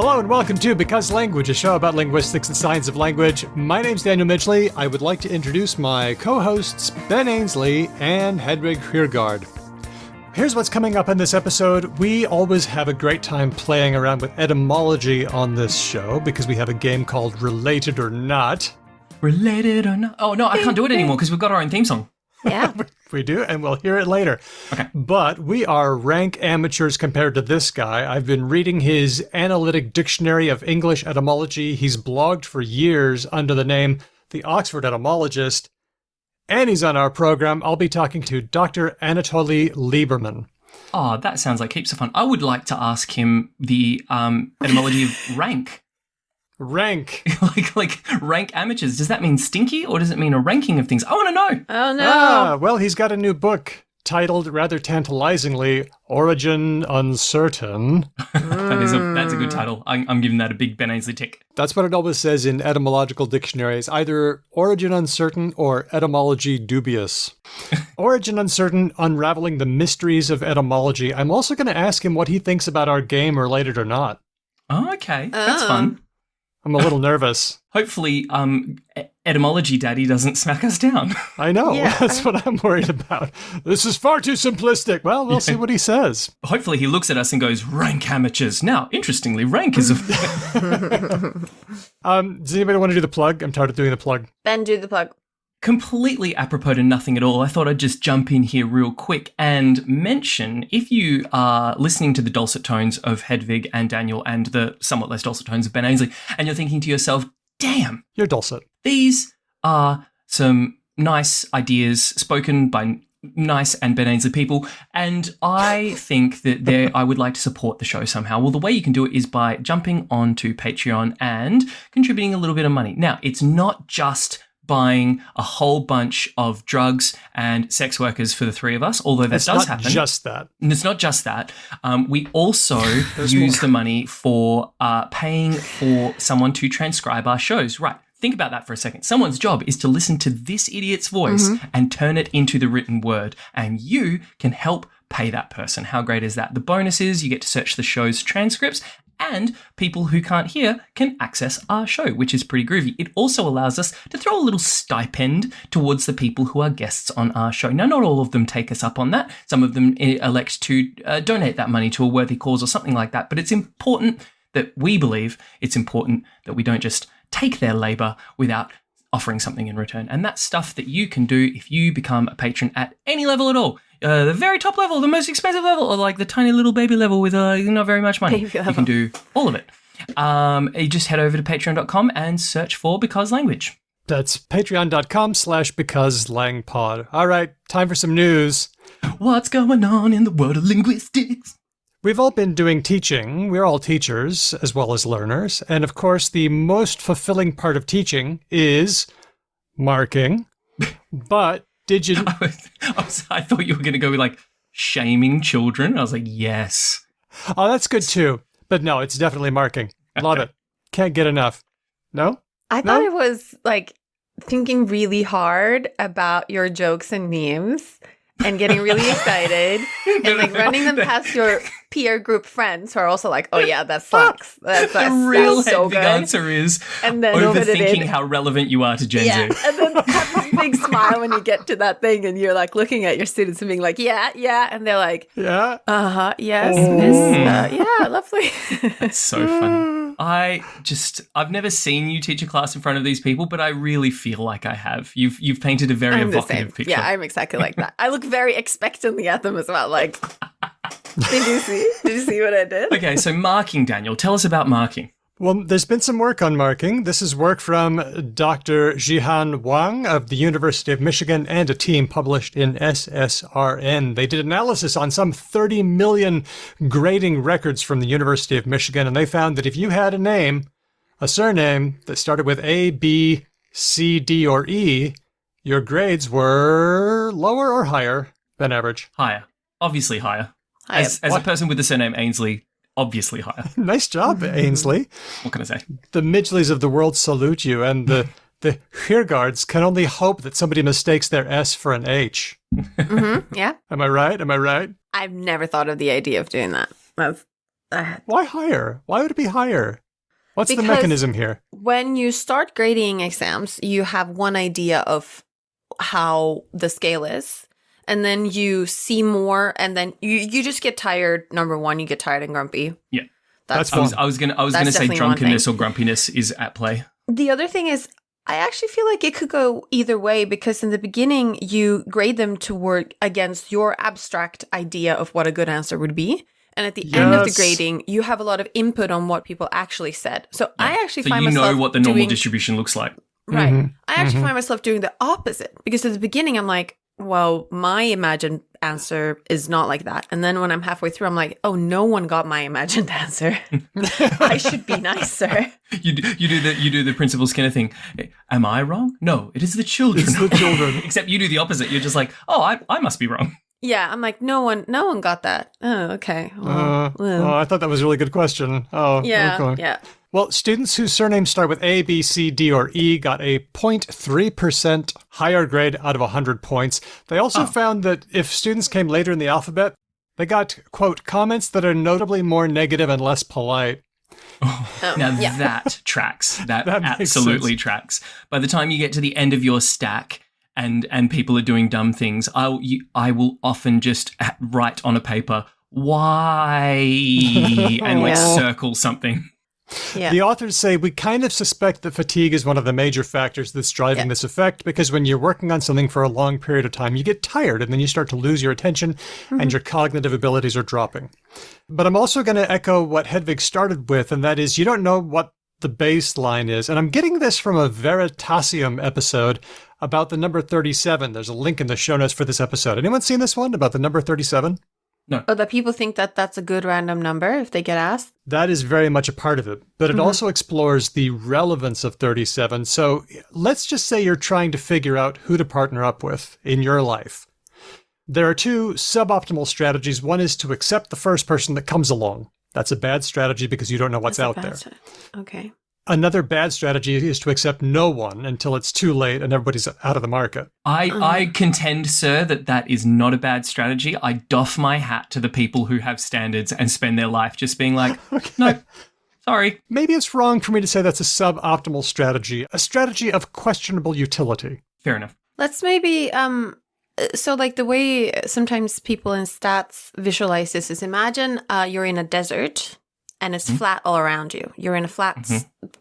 Hello and welcome to Because Language, a show about linguistics and science of language. My name's Daniel Midgley. I would like to introduce my co-hosts, Ben Ainsley and Hedwig Hiergaard. Here's what's coming up in this episode. We always have a great time playing around with etymology on this show because we have a game called Related or Not. Related or not? Oh, no, I can't do it anymore because we've got our own theme song. Yeah. We do, and we'll hear it later. Okay. But we are rank amateurs compared to this guy. I've been reading his analytic dictionary of English etymology. He's blogged for years under the name The Oxford Etymologist. And he's on our program. I'll be talking to Dr. Anatoly Liberman. Oh, that sounds like heaps of fun. I would like to ask him the etymology of rank. Rank. like rank amateurs. Does that mean stinky or does it mean a ranking of things? I want to know. Oh, no. Well, he's got a new book titled, rather tantalizingly, Origin Uncertain. That's a good title. I'm giving that a big Ben Ainsley tick. That's what it always says in etymological dictionaries, either Origin Uncertain or Etymology Dubious. Origin Uncertain, Unraveling the Mysteries of Etymology. I'm also going to ask him what he thinks about our game, Related or Not. Oh, okay. That's fun. I'm a little nervous. Hopefully, Etymology Daddy doesn't smack us down. I know. Yeah. That's what I'm worried about. This is far too simplistic. Well, we'll see what he says. Hopefully he looks at us and goes, rank amateurs. Now, interestingly, rank is a... Does anybody want to do the plug? I'm tired of doing the plug. Ben, do the plug. Completely apropos to nothing at all, I thought I'd just jump in here real quick and mention, if you are listening to the dulcet tones of Hedwig and Daniel and the somewhat less dulcet tones of Ben Ainsley, and you're thinking to yourself, damn, You're dulcet. these are some nice ideas spoken by nice and Ben Ainsley people, and I think that I would like to support the show somehow. Well, the way you can do it is by jumping onto Patreon and contributing a little bit of money. Now, it's not just buying a whole bunch of drugs and sex workers for the three of us, although that does happen. It's not just that. And it's not just that. We also use the money for paying for someone to transcribe our shows. Right. Think about that for a second. Someone's job is to listen to this idiot's voice and turn it into the written word, and you can help pay that person. How great is that? The bonus is you get to search the show's transcripts, and people who can't hear can access our show, which is pretty groovy. It also allows us to throw a little stipend towards the people who are guests on our show. Now, not all of them take us up on that. Some of them elect to donate that money to a worthy cause or something like that. But it's important that we believe it's important that we don't just take their labour without offering something in return. And that's stuff that you can do if you become a patron at any level at all. The very top level, the most expensive level, or like the tiny little baby level with not very much money. You can do all of it. You just head over to patreon.com and search for Because Language. That's patreon.com/becauselangpod. All right, time for some news. What's going on in the world of linguistics? We've all been doing teaching. We're all teachers as well as learners. And of course, the most fulfilling part of teaching is marking. But did you... I thought you were going to go with like shaming children. I was like, yes. Oh, that's good too. But no, it's definitely marking. Love it. Can't get enough. No? I thought it was like thinking really hard about your jokes and memes and getting really excited and like running them past your peer group friends who are also like, oh yeah, that sucks. That's the real that's so Hedwig good. answer is And then overthinking how relevant you are to Gen Yeah, Z. and then have this big smile when you get to that thing and you're like looking at your students and being like, yeah. And they're like, Yeah? uh-huh, yes, miss, yeah, lovely. That's so funny. I've never seen you teach a class in front of these people, but I really feel like I have. You've painted a very I'm the evocative same. picture. Yeah, I'm exactly like that. I look very expectantly at them as well. Like, did you see what I did? Okay, so marking, Daniel. Tell us about marking. Well, there's been some work on marking. This is work from Dr. Jihan Wang of the University of Michigan and a team published in SSRN. They did analysis on some 30 million grading records from the University of Michigan, and they found that if you had a surname that started with A, B, C, D, or E, your grades were lower or higher than average. Higher. Obviously higher. As a person with the surname Ainsley, obviously higher. Nice job, Ainsley. What can I say? The Midgleys of the world salute you, and the Hiergaards can only hope that somebody mistakes their S for an H. Mm-hmm, yeah. Am I right? I've never thought of the idea of doing that. Why higher? Why would it be higher? What's the Because mechanism here? when you start grading exams, you have one idea of how the scale is. And then you see more, and then you just get tired. Number one, you get tired and grumpy. Yeah. That's I was gonna say definitely one drunkenness thing. or grumpiness is at play. The other thing is, I actually feel like it could go either way, because in the beginning, you grade them to work against your abstract idea of what a good answer would be. And at the end of the Yes. grading, you have a lot of input on what people actually said. So I actually So find you myself know what the normal doing, distribution looks like. right. Mhm. I actually find myself doing the opposite, because at the beginning, I'm like, well, my imagined answer is not like that. And then when I'm halfway through, I'm like, oh, no one got my imagined answer. I should be nicer. You do the Principal Skinner thing. Am I wrong? No, it is the children. It's the children. Except you do the opposite. You're just like, oh, I must be wrong. Yeah, I'm like, no one got that. Oh, okay. Well, I thought that was a really good question. Oh, yeah, okay. yeah. Well, students whose surnames start with A, B, C, D, or E got a 0.3% higher grade out of 100 points. They also found that if students came later in the alphabet, they got, quote, comments that are notably more negative and less polite. Now that tracks. That makes absolutely sense. tracks. By the time you get to the end of your stack and people are doing dumb things, I will often just write on a paper, why, and like circle something. Yeah. The authors say we kind of suspect that fatigue is one of the major factors that's driving this effect, because when you're working on something for a long period of time, you get tired and then you start to lose your attention and your cognitive abilities are dropping. But I'm also going to echo what Hedvig started with, and that is you don't know what the baseline is. And I'm getting this from a Veritasium episode about the number 37. There's a link in the show notes for this episode. Anyone seen this one about the number 37? Oh, that people think that that's a good random number if they get asked? That is very much a part of it, but it also explores the relevance of 37. So let's just say you're trying to figure out who to partner up with in your life. There are two suboptimal strategies. One is to accept the first person that comes along. That's a bad strategy because you don't know what's out there. Okay. Another bad strategy is to accept no one until it's too late and everybody's out of the market. I contend, sir, that is not a bad strategy. I doff my hat to the people who have standards and spend their life just being like, no, sorry. Maybe it's wrong for me to say that's a suboptimal strategy, a strategy of questionable utility. Fair enough. Let's maybe, so like the way sometimes people in stats visualize this is imagine you're in a desert and it's flat all around you. You're in a flat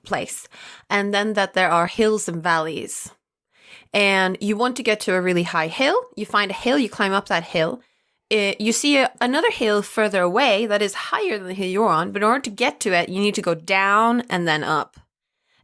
place. And then that there are hills and valleys. And you want to get to a really high hill. You find a hill, you climb up that hill. You see another hill further away that is higher than the hill you're on. But in order to get to it, you need to go down and then up.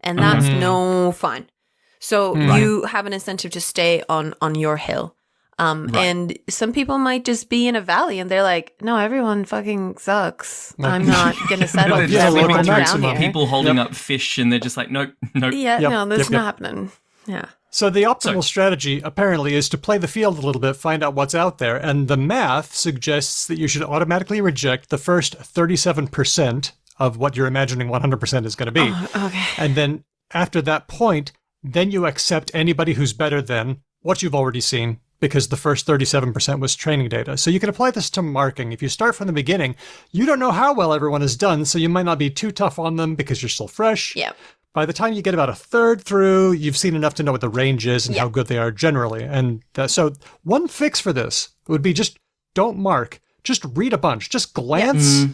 And that's no fun. So you have an incentive to stay on your hill. And some people might just be in a valley and they're like, no, everyone fucking sucks. I'm not going to settle They're for just everyone flipping down through here. people holding up fish and they're just like, nope. Yeah, no, that's Yep. not happening. Yeah. So the optimal strategy, apparently, is to play the field a little bit, find out what's out there. And the math suggests that you should automatically reject the first 37% of what you're imagining 100% is going to be. Okay. And then after that point, then you accept anybody who's better than what you've already seen, because the first 37% was training data. So you can apply this to marking. If you start from the beginning, you don't know how well everyone has done, so you might not be too tough on them because you're still fresh. Yep. By the time you get about a third through, you've seen enough to know what the range is and how good they are generally. And so one fix for this would be just don't mark. Just read a bunch. Just glance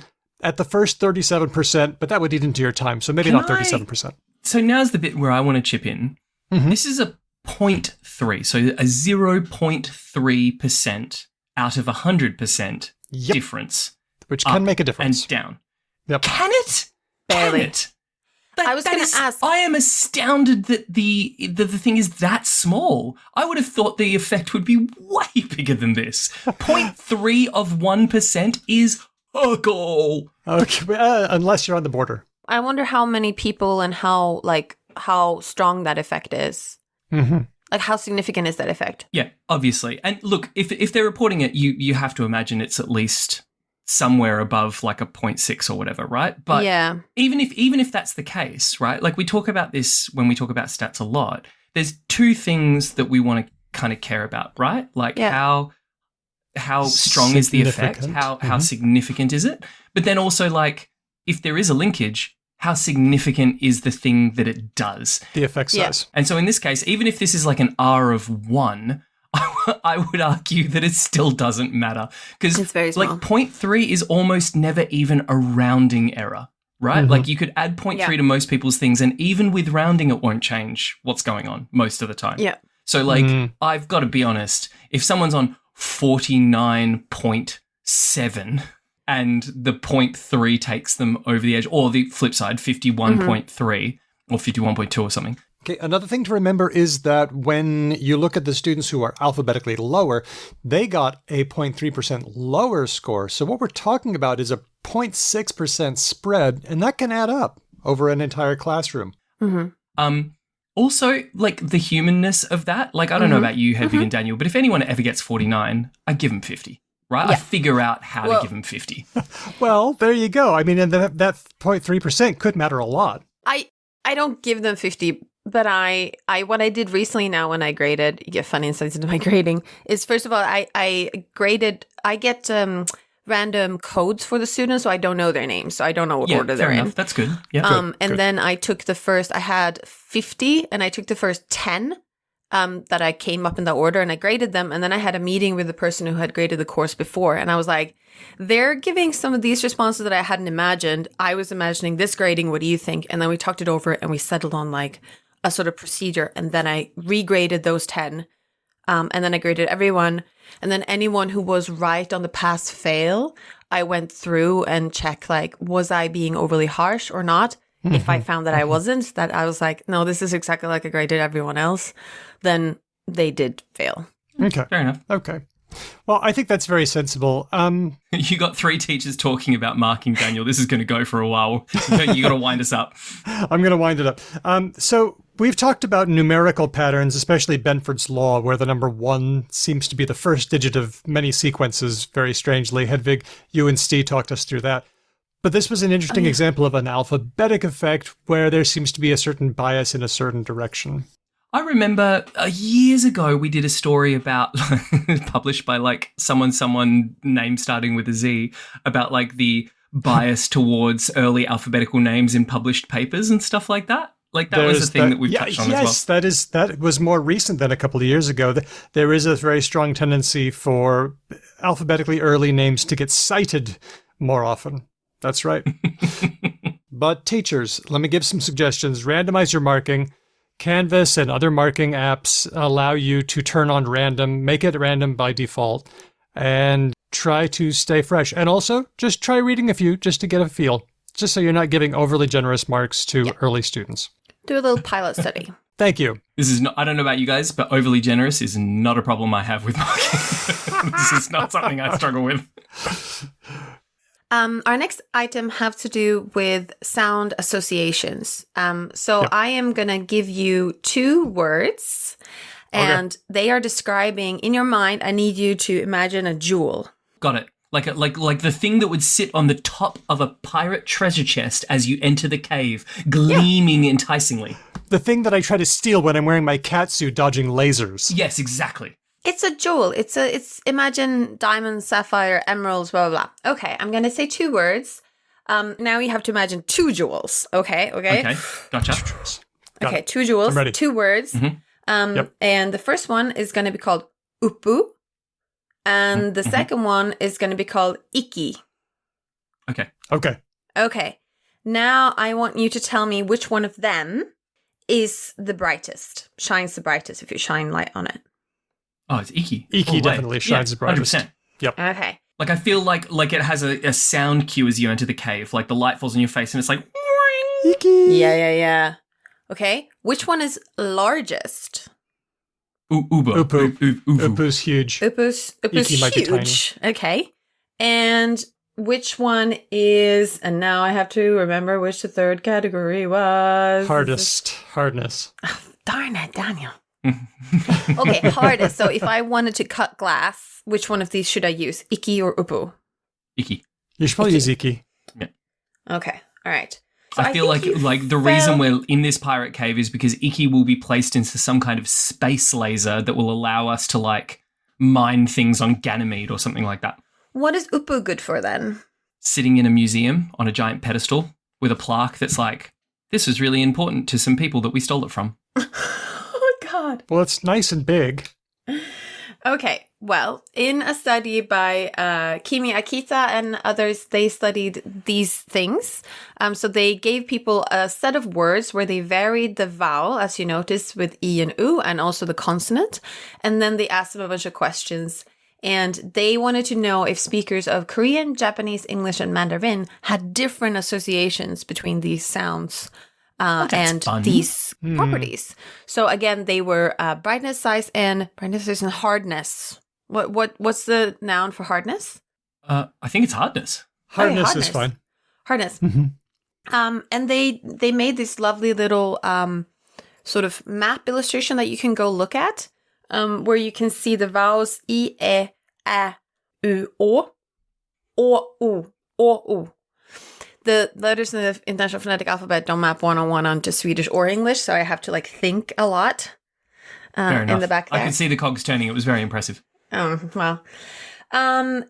at the first 37%, but that would eat into your time. So maybe not 37%. So now's the bit where I want to chip in. This is a 0.3, so a 0.3% out of 100% difference. Which can make a difference. And down. Yep. Can it? Barely. Can it? I was going to ask. I am astounded that the thing is that small. I would have thought the effect would be way bigger than this. 0.3 of 1% is goal. Okay, unless you're on the border. I wonder how many people and how strong that effect is. Like, how significant is that effect? Yeah, obviously. And look, if they're reporting it, you have to imagine it's at least somewhere above like a 0.6 or whatever, right? But even if that's the case, right? Like we talk about this when we talk about stats a lot. There's two things that we want to kind of care about, right? Like how how strong is the effect? How significant is it? But then also, like, if there is a linkage, how significant is the thing that it does? The effect size. And so in this case, even if this is like an R of 1, I would argue that it still doesn't matter. Because like 0.3 is almost never even a rounding error, right? Like you could add 0.3 to most people's things, and even with rounding, it won't change what's going on most of the time. Yeah. So like, I've got to be honest, if someone's on 49.7 and the 0.3 takes them over the edge, or the flip side, 51.3 or 51.2 or something. Okay, another thing to remember is that when you look at the students who are alphabetically lower, they got a 0.3% lower score. So what we're talking about is a 0.6% spread, and that can add up over an entire classroom. Also, like the humanness of that, like I don't know about you, Hedvig and Daniel, but if anyone ever gets 49, I give them 50, right? Yeah. I figure out how to give them 50. Well, there you go. I mean, and that 0.3% could matter a lot. I don't give them 50, but I what I did recently now when I graded, you get fun insights into my grading, is first of all, I get random codes for the students, so I don't know their names, so I don't know what order they're in. That's good. Yeah. Good. Then I took I had 50, and I took the first 10 that I came up in the order, and I graded them, and then I had a meeting with the person who had graded the course before, and I was like, they're giving some of these responses that I hadn't imagined. I was imagining this grading. What do you think? And then we talked it over, and we settled on like a sort of procedure, and then I regraded those 10, and then I graded everyone. And then anyone who was right on the pass fail, I went through and checked, like, was I being overly harsh or not? If I found that I wasn't, that I was like, no, this is exactly like I graded everyone else, then they did fail. Okay. Fair enough. Okay. Well, I think that's very sensible. You got 3 teachers talking about marking, Daniel. This is going to go for a while. You got to wind us up. I'm going to wind it up. So we've talked about numerical patterns, especially Benford's law, where the number 1 seems to be the first digit of many sequences, very strangely. Hedvig, you and Steve talked us through that. But this was an interesting example of an alphabetic effect where there seems to be a certain bias in a certain direction. I remember years ago we did a story about published by like someone name starting with a Z about like the bias towards early alphabetical names in published papers and stuff like that. Like that was a thing that we've touched on as well. Yes, that was more recent than a couple of years ago. There is a very strong tendency for alphabetically early names to get cited more often. That's right. But teachers, let me give some suggestions. Randomize your marking. Canvas and other marking apps allow you to turn on random, make it random by default, and try to stay fresh. And also, just try reading a few just to get a feel, just so you're not giving overly generous marks to early students. Do a little pilot study. Thank you. This is not, I don't know about you guys, but overly generous is not a problem I have with marking. This is not something I struggle with. Our next item have to do with sound associations. I am going to give you 2 words, and they are describing, in your mind, I need you to imagine a jewel. Got it. Like the thing that would sit on the top of a pirate treasure chest as you enter the cave, gleaming enticingly. The thing that I try to steal when I'm wearing my catsuit dodging lasers. Yes, exactly. It's a jewel. It's imagine diamond, sapphire, emeralds, blah, blah, blah. Okay, I'm going to say 2 words. Now you have to imagine 2 jewels. Okay. Okay, gotcha. Okay, 2 jewels, I'm ready. 2 words. And the first one is going to be called upu. And the second one is going to be called iki. Okay. Now I want you to tell me which one of them is the brightest, shines the brightest if you shine light on it. Oh, it's Iki. Iki definitely shines the brightest. 100%. Yep. Okay. Like, I feel like it has a sound cue as you enter the cave. Like, the light falls on your face and it's like... Iki. Yeah. Okay. Which one is largest? Ubu. Upu's huge. Upu's Iki might be huge. Okay. And which one is... And now I have to remember which the third category was. Hardness. Oh, darn it, Daniel. Okay, hardest. So if I wanted to cut glass, which one of these should I use? Iki or upu? Iki. You should probably use Iki. Yeah. Okay. All right. So I feel like the reason we're in this pirate cave is because Iki will be placed into some kind of space laser that will allow us to like mine things on Ganymede or something like that. What is upu good for then? Sitting in a museum on a giant pedestal with a plaque that's like, this was really important to some people that we stole it from. Oh, God. Well, it's nice and big. Okay, well, in a study by Kimi Akita and others, they studied these things. So they gave people a set of words where they varied the vowel, as you noticed, with E and U, and also the consonant. And then they asked them a bunch of questions. And they wanted to know if speakers of Korean, Japanese, English, and Mandarin had different associations between these sounds and fun. these properties. So again, they were brightness, size, and hardness. What's the noun for hardness? I think it's hardness. Hardness is fine. Hardness. And they made this lovely little sort of map illustration that you can go look at, where you can see the vowels I, E, A, U, O, U, U. The letters in the International Phonetic Alphabet don't map one-on-one onto Swedish or English, so I have to think a lot in the back there. I could see the cogs turning. It was very impressive. Oh, well. And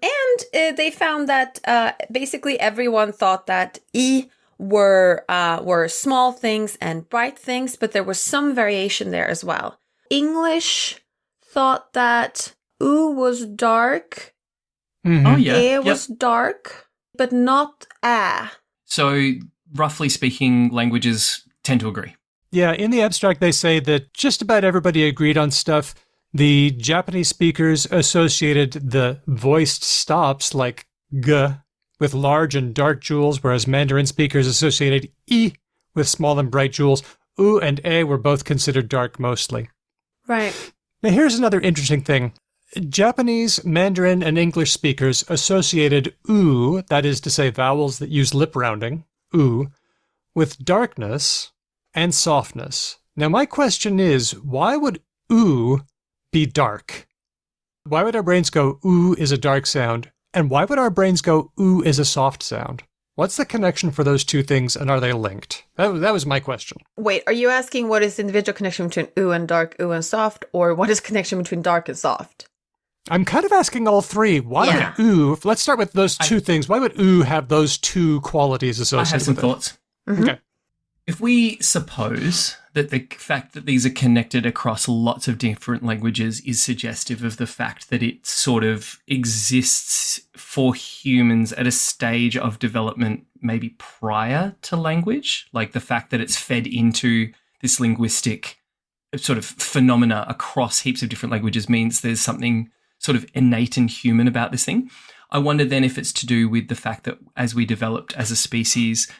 they found that basically everyone thought that E were small things and bright things, but there was some variation there as well. English thought that U was dark, Oh, yeah. E was dark, but not A. So, roughly speaking, languages tend to agree. Yeah, in the abstract, they say that just about everybody agreed on stuff. The Japanese speakers associated the voiced stops like G with large and dark jewels, whereas Mandarin speakers associated I with small and bright jewels. U and A were both considered dark mostly. Right. Now, here's another interesting thing. Japanese, Mandarin, and English speakers associated U, that is to say vowels that use lip rounding, U, with darkness and softness. Now, my question is, why would U be dark? Why would our brains go, U is a dark sound? And why would our brains go, U is a soft sound? What's the connection for those two things, and are they linked? That was my question. Wait, are you asking what is the individual connection between U and dark, U and soft, or what is connection between dark and soft? I'm kind of asking all three. Why would U, let's start with those two things. Why would U have those two qualities associated I have some with it? thoughts. Mm-hmm. Okay. If we suppose that the fact that these are connected across lots of different languages is suggestive of the fact that it sort of exists for humans at a stage of development maybe prior to language, like the fact that it's fed into this linguistic sort of phenomena across heaps of different languages means there's something sort of innate and human about this thing. I wonder then if it's to do with the fact that as we developed as a species,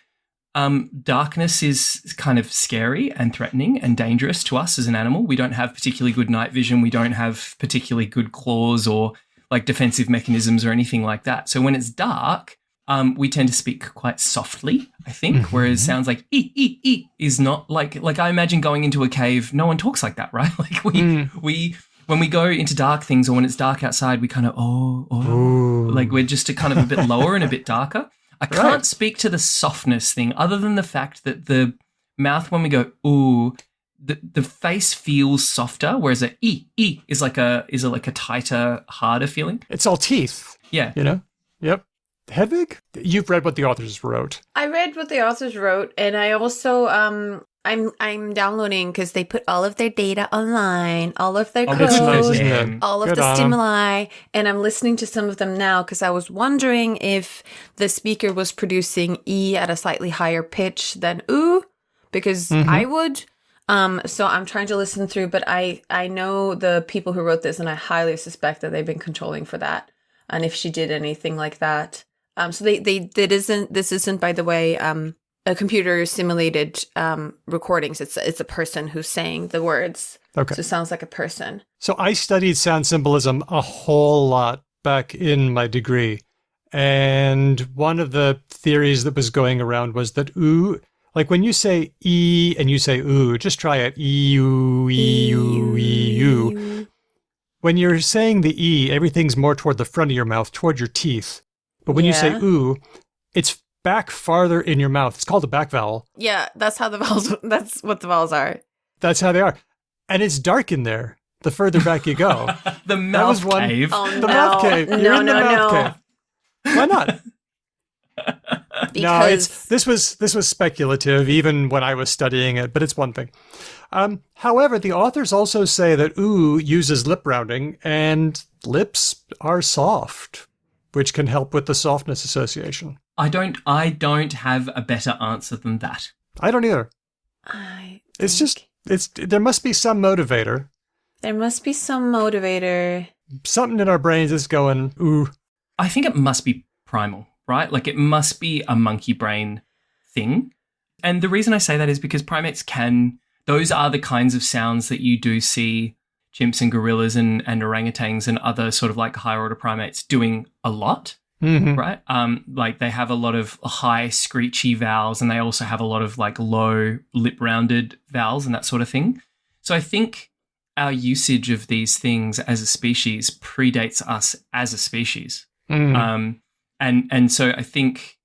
darkness is kind of scary and threatening and dangerous to us as an animal. We don't have particularly good night vision. We don't have particularly good claws or like defensive mechanisms or anything like that. So when it's dark, we tend to speak quite softly, I think, whereas sounds like ee is not like I imagine going into a cave, no one talks like that, right? Like we when we go into dark things or when it's dark outside, we kind of, like we're just kind of a bit lower and a bit darker. I can't speak to the softness thing other than the fact that the mouth, when we go, ooh, the face feels softer, whereas a e is like a tighter, harder feeling. It's all teeth. Yeah. You know? Yep. Hedvig, you've read what the authors wrote. I read what the authors wrote, and I also I'm downloading because they put all of their data online, all of their code, all of the stimuli, and I'm listening to some of them now because I was wondering if the speaker was producing E at a slightly higher pitch than U, because I would. So I'm trying to listen through, but I know the people who wrote this, and I highly suspect that they've been controlling for that. And if she did anything like that, so this isn't, by the way, a computer simulated recordings. It's a person who's saying the words. Okay. So it sounds like a person. So I studied sound symbolism a whole lot back in my degree. And one of the theories that was going around was that oo, like when you say E and you say oo, just try it. E-U, E-U, E-U. When you're saying the E, everything's more toward the front of your mouth, toward your teeth. But when you say oo, it's back farther in your mouth. It's called a back vowel. Yeah, that's what the vowels are. That's how they are. And it's dark in there. the further back you go. The mouth cave. Oh, The mouth cave. You're in the mouth cave. Why not? Because this was speculative even when I was studying it, but it's one thing. However, the authors also say that oo uses lip rounding, and lips are soft, which can help with the softness association. I don't have a better answer than that. I don't either. There must be some motivator. There must be some motivator. Something in our brains is going, ooh. I think it must be primal, right? Like it must be a monkey brain thing. And the reason I say that is because primates those are the kinds of sounds that you do see chimps and gorillas and orangutans and other sort of like higher order primates doing a lot, right? Like they have a lot of high screechy vowels, and they also have a lot of like low lip rounded vowels and that sort of thing. So I think our usage of these things as a species predates us as a species. And so I think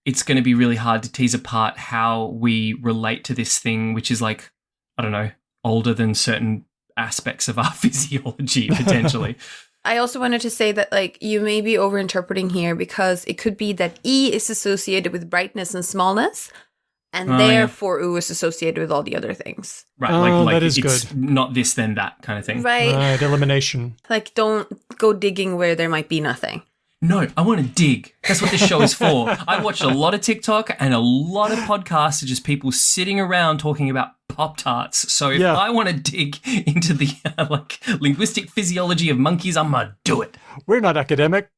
it's going to be really hard to tease apart how we relate to this thing, which is like, I don't know, older than certain aspects of our physiology, potentially. I also wanted to say that, like, you may be overinterpreting here because it could be that E is associated with brightness and smallness, and therefore U is associated with all the other things. Right, like that is it's good. Not this, then that kind of thing. Right, elimination. Like, don't go digging where there might be nothing. No, I want to dig. That's what this show is for. I watch a lot of TikTok and a lot of podcasts of just people sitting around talking about Pop-Tarts. So if I want to dig into the linguistic physiology of monkeys, I'm going to do it. We're not academic.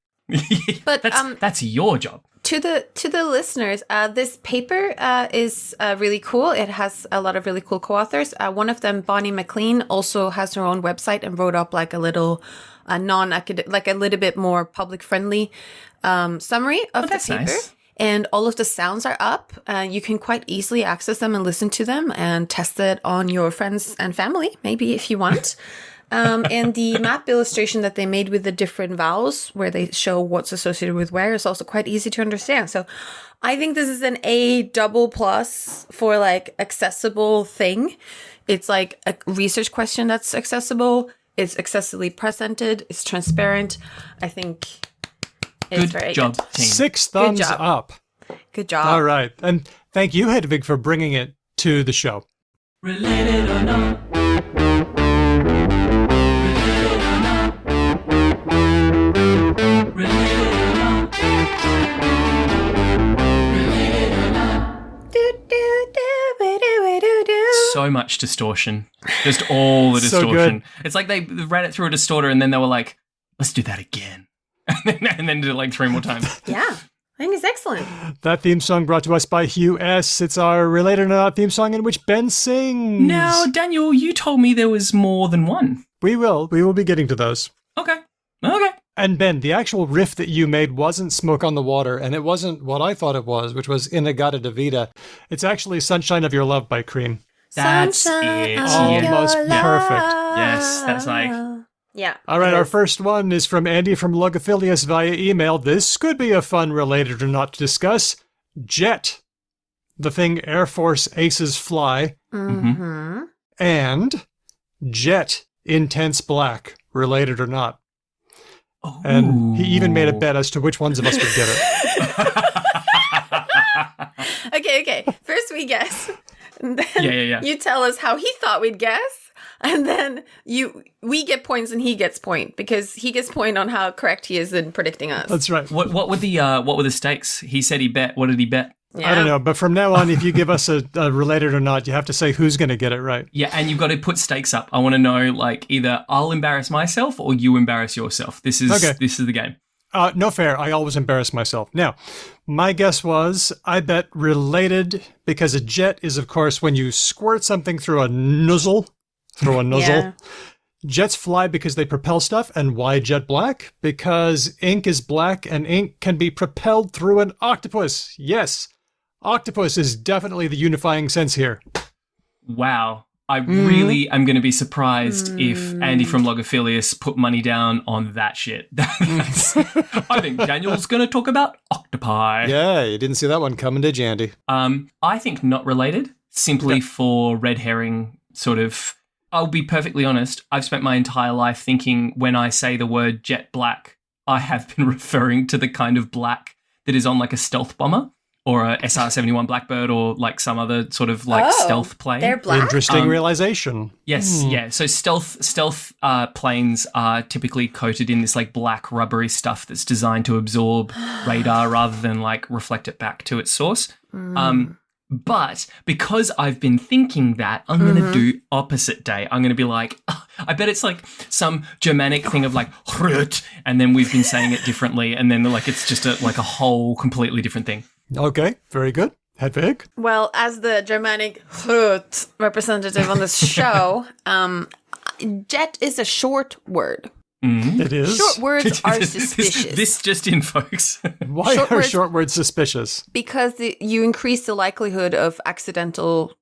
But that's your job. To the listeners, this paper is really cool. It has a lot of really cool co-authors. One of them, Bonnie McLean, also has her own website and wrote up like a little non-academic, like a little bit more public-friendly summary of the paper. Nice. And all of the sounds are up. You can quite easily access them and listen to them and test it on your friends and family, maybe if you want. And the map illustration that they made with the different vowels where they show what's associated with where is also quite easy to understand. So I think this is an A+ for like accessible thing. It's like a research question that's accessible. It's accessibly presented. It's transparent. I think it's very job, good. Team. 6 thumbs up. Good job. All right. And thank you, Hedvig, for bringing it to the show. Related or not? So much distortion. Just all the distortion. It's like they ran it through a distorter and then they were like, let's do that again. and then did it like 3 more times. Yeah, I think it's excellent. That theme song brought to us by Hugh S. It's our Related or Not theme song in which Ben sings. Now, Daniel, you told me there was more than one. We will be getting to those. Okay. And Ben, the actual riff that you made wasn't Smoke on the Water, and it wasn't what I thought it was, which was Inagata Davida. It's actually Sunshine of Your Love by Cream. That's it. Almost perfect. Yes, that's like... Yeah. All right, our first one is from Andy from Logophilius via email. This could be a fun Related or Not to discuss. Jet, the thing Air Force aces fly. Mm-hmm. And Jet, Intense Black, Related or Not. Ooh. And he even made a bet as to which ones of us would get it. Okay. First we guess. And then yeah. You tell us how he thought we'd guess. And then we get points and he gets point because he gets point on how correct he is in predicting us. That's right. What were the stakes? He said he bet. What did he bet? Yeah. I don't know, but from now on, if you give us a Related or Not, you have to say who's going to get it right. Yeah, and you've got to put stakes up. I want to know, like, either I'll embarrass myself or you embarrass yourself. This is the game. No fair. I always embarrass myself. Now, my guess was I bet Related because a jet is, of course, when you squirt something through a nozzle. Yeah. Jets fly because they propel stuff. And why jet black? Because ink is black and ink can be propelled through an octopus. Yes. Octopus is definitely the unifying sense here. Wow. I really am going to be surprised if Andy from Logophilius put money down on that shit. I think Daniel's going to talk about octopi. Yeah, you didn't see that one coming, did you, Andy? I think not related, simply for red herring sort of I'll be perfectly honest. I've spent my entire life thinking when I say the word jet black, I have been referring to the kind of black that is on like a stealth bomber or a SR-71 Blackbird or like some other sort of like stealth plane. They're black? Interesting realization. Yes, yeah. So stealth planes are typically coated in this like black rubbery stuff that's designed to absorb radar rather than like reflect it back to its source. But because I've been thinking that, I'm going to do opposite day. I'm going to be like, I bet it's like some Germanic thing of like, and then we've been saying it differently. And then like it's just like a whole completely different thing. Okay, very good. Hedvig? Well, as the Germanic representative on this show, jet is a short word. It is? Short words are suspicious. This just in, folks. Why are short words suspicious? Because you increase the likelihood of accidental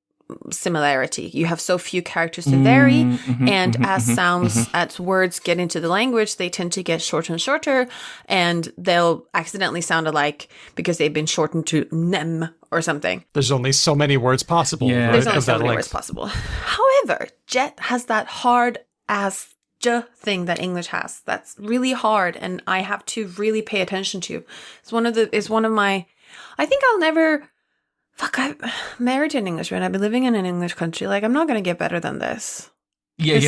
similarity. You have so few characters to vary, and as words get into the language, they tend to get shorter and shorter, and they'll accidentally sound alike because they've bing shortened to nem or something. There's only so many words possible. Yeah. Right, There's only of so that many length. words possible. However, jet has that hard ass j thing that English has. That's really hard, and I have to really pay attention to. It's one of my. I think I'll never. Fuck, I'm married to an Englishman. I've been living in an English country. Like, I'm not gonna get better than this. This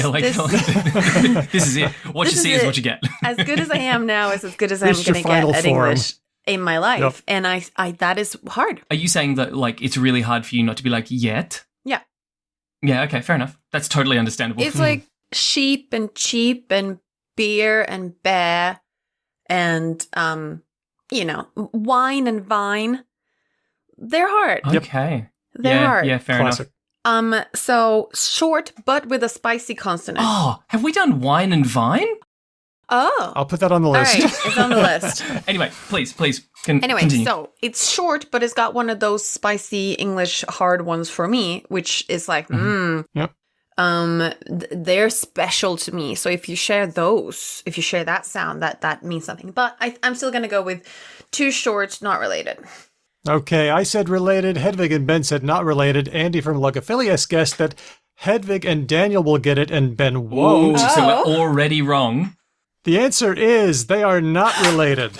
is it. What you see is what you get. As good as I am now is as good as I'm Reached your gonna final get at form. English in my life, Yep. and I that is hard. Are you saying that like it's really hard for you not to be like yet? Yeah. Yeah. Okay. Fair enough. That's totally understandable. It's like sheep and cheap and beer and bear and wine and vine. They're hard. okay. They're hard. Yeah. Fair Classic. enough. So short but with a spicy consonant. Oh, have we done wine and vine? Oh. I'll put that on the All list. right, it's on the list. Anyway, please. Anyway, continue. so it's short, but it's got one of those spicy English hard ones for me, which is like, Yep. they're special to me. So if you share that sound, that means something. But I'm still going to go with too short, not related. Okay, I said related. Hedvig and Ben said not related. Andy from Logophilius guessed that Hedvig and Daniel will get it, and Ben won't. Whoa, so we're already wrong. The answer is they are not related.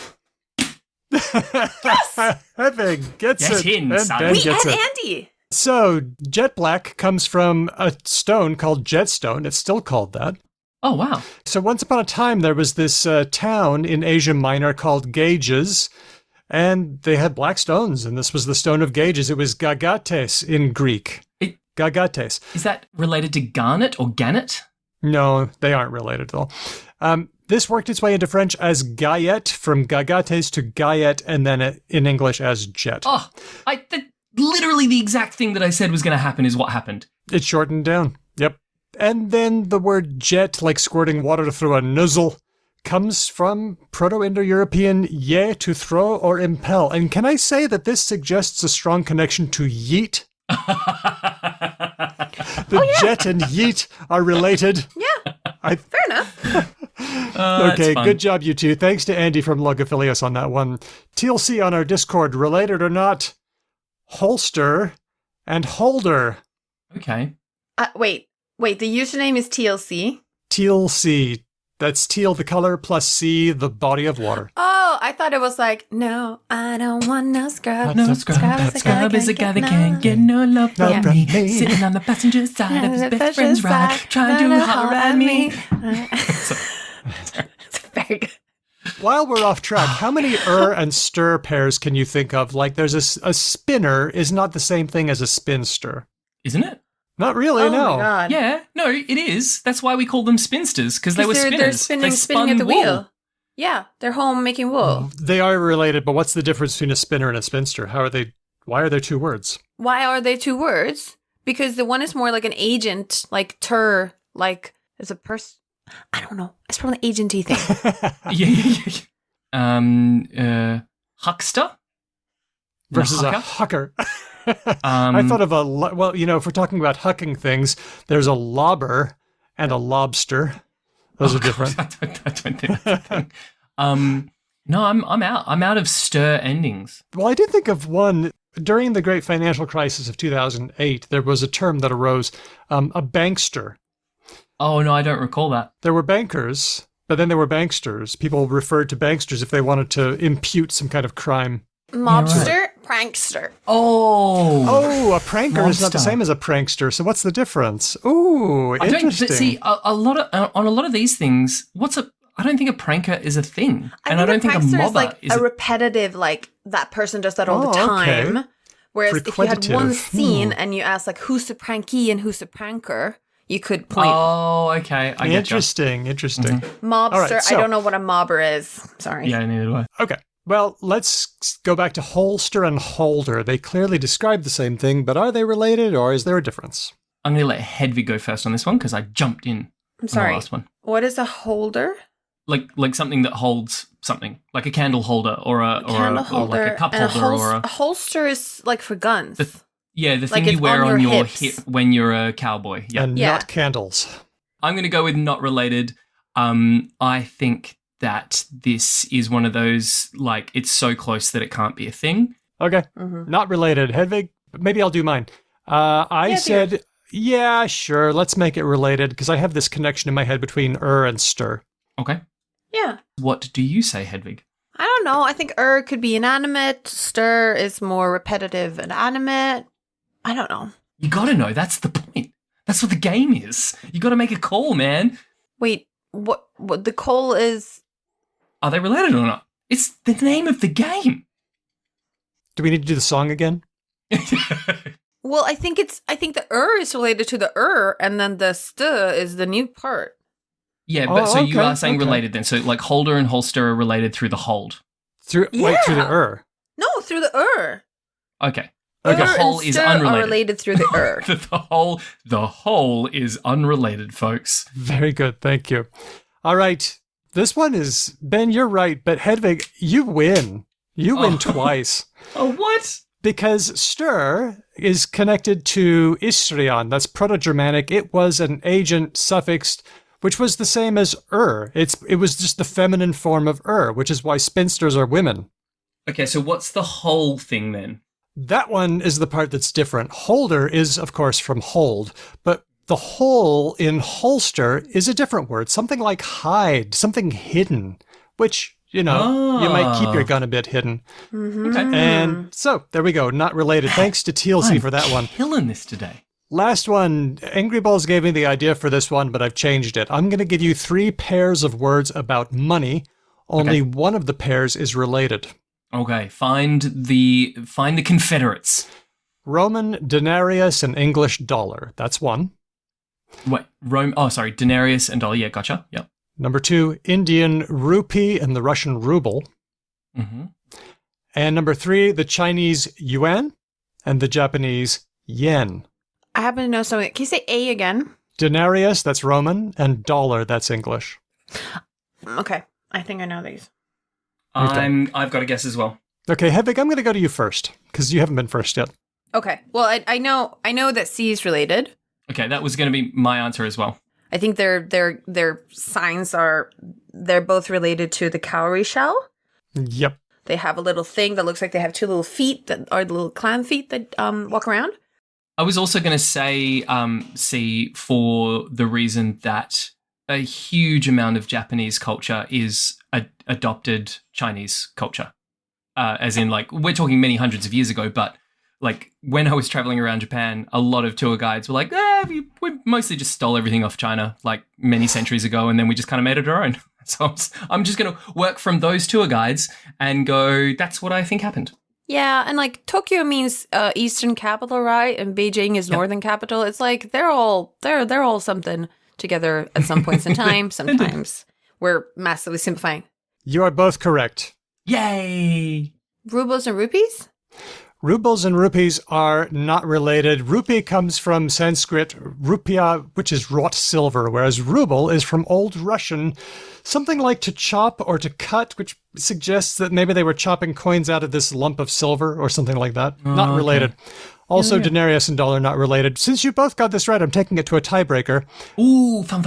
Hedvig gets Get it, in, and son. Ben We gets and it. Andy. So, jet black comes from a stone called jetstone. It's still called that. Oh, wow. So once upon a time, there was this town in Asia Minor called Gages, and they had black stones, and this was the stone of Gages. It was Gagates in Greek. Gagates. Is that related to garnet or gannet? No, they aren't related at all. This worked its way into French as gaillette, from Gagates to gaillette, and then in English as jet. Oh, literally the exact thing that I said was going to happen is what happened. It's shortened down. Yep. And then the word jet, like squirting water through a nozzle, comes from Proto-Indo-European ye, to throw or impel. And can I say that this suggests a strong connection to yeet? The jet and yeet are related. Yeah, I fair enough. Okay, fun. good job, you two. Thanks to Andy from Logophilius on that one. TLC on our Discord, related or not, holster and holder. Okay. Wait. The username is TLC. TLC. That's teal, the color, plus C, the body of water. Oh, I thought it was like, no, I don't want no scrub. No scrub. Scrub is a guy that can't get no love from Yeah. me. Sitting on the passenger side of his best friend's ride, trying to hot ride me. It's very good. While we're off track, how many and stir pairs can you think of? Like, there's a spinner is not the same thing as a spinster. Isn't it? Not really, Oh no. my god. Yeah. No, it is. That's why we call them spinsters, because they were They're spinners. spinning, they spinning at the wool. wheel. Yeah, they're home making wool. They are related, but what's the difference between a spinner and a spinster? Why are there two words? Why are they two words? Because the one is more like an agent, like like as a person. I don't know. It's probably an agenty thing. Yeah. Huckster? Versus a Hucker? hucker. I thought of if we're talking about hucking things, there's a lobber and a lobster. Those are different. I don't think that's a thing. No, I'm out. I'm out of stir endings. Well, I did think of one. During the great financial crisis of 2008, there was a term that arose, a bankster. Oh, no, I don't recall that. There were bankers, but then there were banksters. People referred to banksters if they wanted to impute some kind of crime. Mobster, prankster. Oh, a pranker is not the Mobster. same as a prankster. So what's the difference? Ooh, interesting. But see, a lot of these things, I don't think a pranker is a thing. I and I don't think a prankster mobber is like is a repetitive, like that person does that all the Oh, okay. time. Whereas if you had one Frequentative. scene and you asked like who's the prankee and who's the pranker, you could point. Oh, okay. I get you. Interesting. Mobster, all right, so- I don't know what a mobber is. Sorry. Yeah, neither do I. Okay. Well, let's go back to holster and holder. They clearly describe the same thing, but are they related or is there a difference? I'm going to let Hedvig go first on this one because I jumped in I'm on the sorry. last one. What is a holder? Like something that holds something, like a candle holder or like a cup And holder a holster is like for guns. the thing Like you it's wear on on your your hips. hip when you're a cowboy. Yeah. And Yeah. not candles. I'm going to go with not related. I think that this is one of those, like, it's so close that it can't be a thing. Okay. Mm-hmm. Not related. Hedvig, maybe I'll do mine. I Yeah, said, yeah, sure, let's make it related because I have this connection in my head between and stir. Okay. Yeah. What do you say, Hedvig? I don't know. I think could be inanimate. Stir is more repetitive and animate. I don't know. You got to know. That's the point. That's what the game is. You got to make a call, man. Wait, what the call is? Are they related or not? It's the name of the game. Do we need to do the song again? Well, I think the is related to the and then the st is the new part. Yeah, but so you okay, are saying okay. related then. So like holder and holster are related through the hold. Through Yeah. through the No, through the Okay. Okay. The whole and is stir unrelated. are related through the the whole is unrelated, folks. Very good. Thank you. All right. This one is, Ben, you're right, but Hedvig, you win. You win twice. Oh, what? Because stir is connected to Istrian. That's Proto-Germanic. It was an agent suffixed, which was the same as It was just the feminine form of which is why spinsters are women. Okay, so what's the whole thing then? That one is the part that's different. Holder is, of course, from hold, but the hole in holster is a different word, something like hide, something hidden, which, you might keep your gun a bit hidden. Okay. And so, there we go, not related. Thanks to TLC for that one. Killing this today. Last one, Angry Balls gave me the idea for this one, but I've changed it. I'm going to give you 3 pairs of words about money. Only one of the pairs is related. Okay, find the Confederates. Roman denarius and English dollar. That's one. Wait, denarius and dollar. Yeah, gotcha. Yep. Number 2, Indian rupee and the Russian ruble. Mm-hmm. And number 3, the Chinese yuan and the Japanese yen. I happen to know something. Can you say A again? Denarius, that's Roman, and dollar, that's English. Okay, I think I know these. I've got a guess as well. Okay, Hedvig, I'm going to go to you first, because you haven't been first yet. Okay, well, I know that C is related. Okay, that was going to be my answer as well. I think their signs they're both related to the cowrie shell. Yep. They have a little thing that looks like they have 2 little feet that are the little clam feet that walk around. I was also going to say C for the reason that a huge amount of Japanese culture is adopted Chinese culture. As in, like, we're talking many hundreds of years ago, but like when I was traveling around Japan, a lot of tour guides were like, we mostly just stole everything off China like many centuries ago, and then we just kind of made it our own. So I'm just going to work from those tour guides and go, that's what I think happened. Yeah, and like Tokyo means eastern capital, right? And Beijing is northern capital. It's like they're all something together at some points in time. Sometimes we're massively simplifying. You are both correct. Yay! Rubles and rupees? Rubles and rupees are not related. Rupee comes from Sanskrit rupia, which is wrought silver, whereas ruble is from Old Russian, something like to chop or to cut, which suggests that maybe they were chopping coins out of this lump of silver or something like that. Not related. Also, denarius and dollar not related. Since you both got this right, I'm taking it to a tiebreaker. Ooh, fun.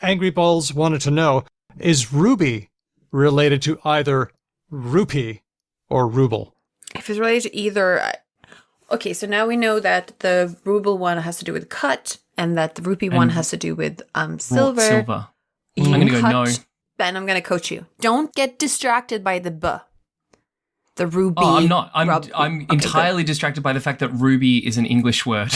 Angry Balls wanted to know, is ruby related to either rupee or ruble? If it's related to either, Okay, so now we know that the ruble one has to do with cut and that the rupee one has to do with silver. Silver. You I'm going to go cut, no. Ben, I'm going to coach you. Don't get distracted by the B. The ruby. Oh, I'm not. I'm Okay, entirely good. distracted by the fact that ruby is an English word.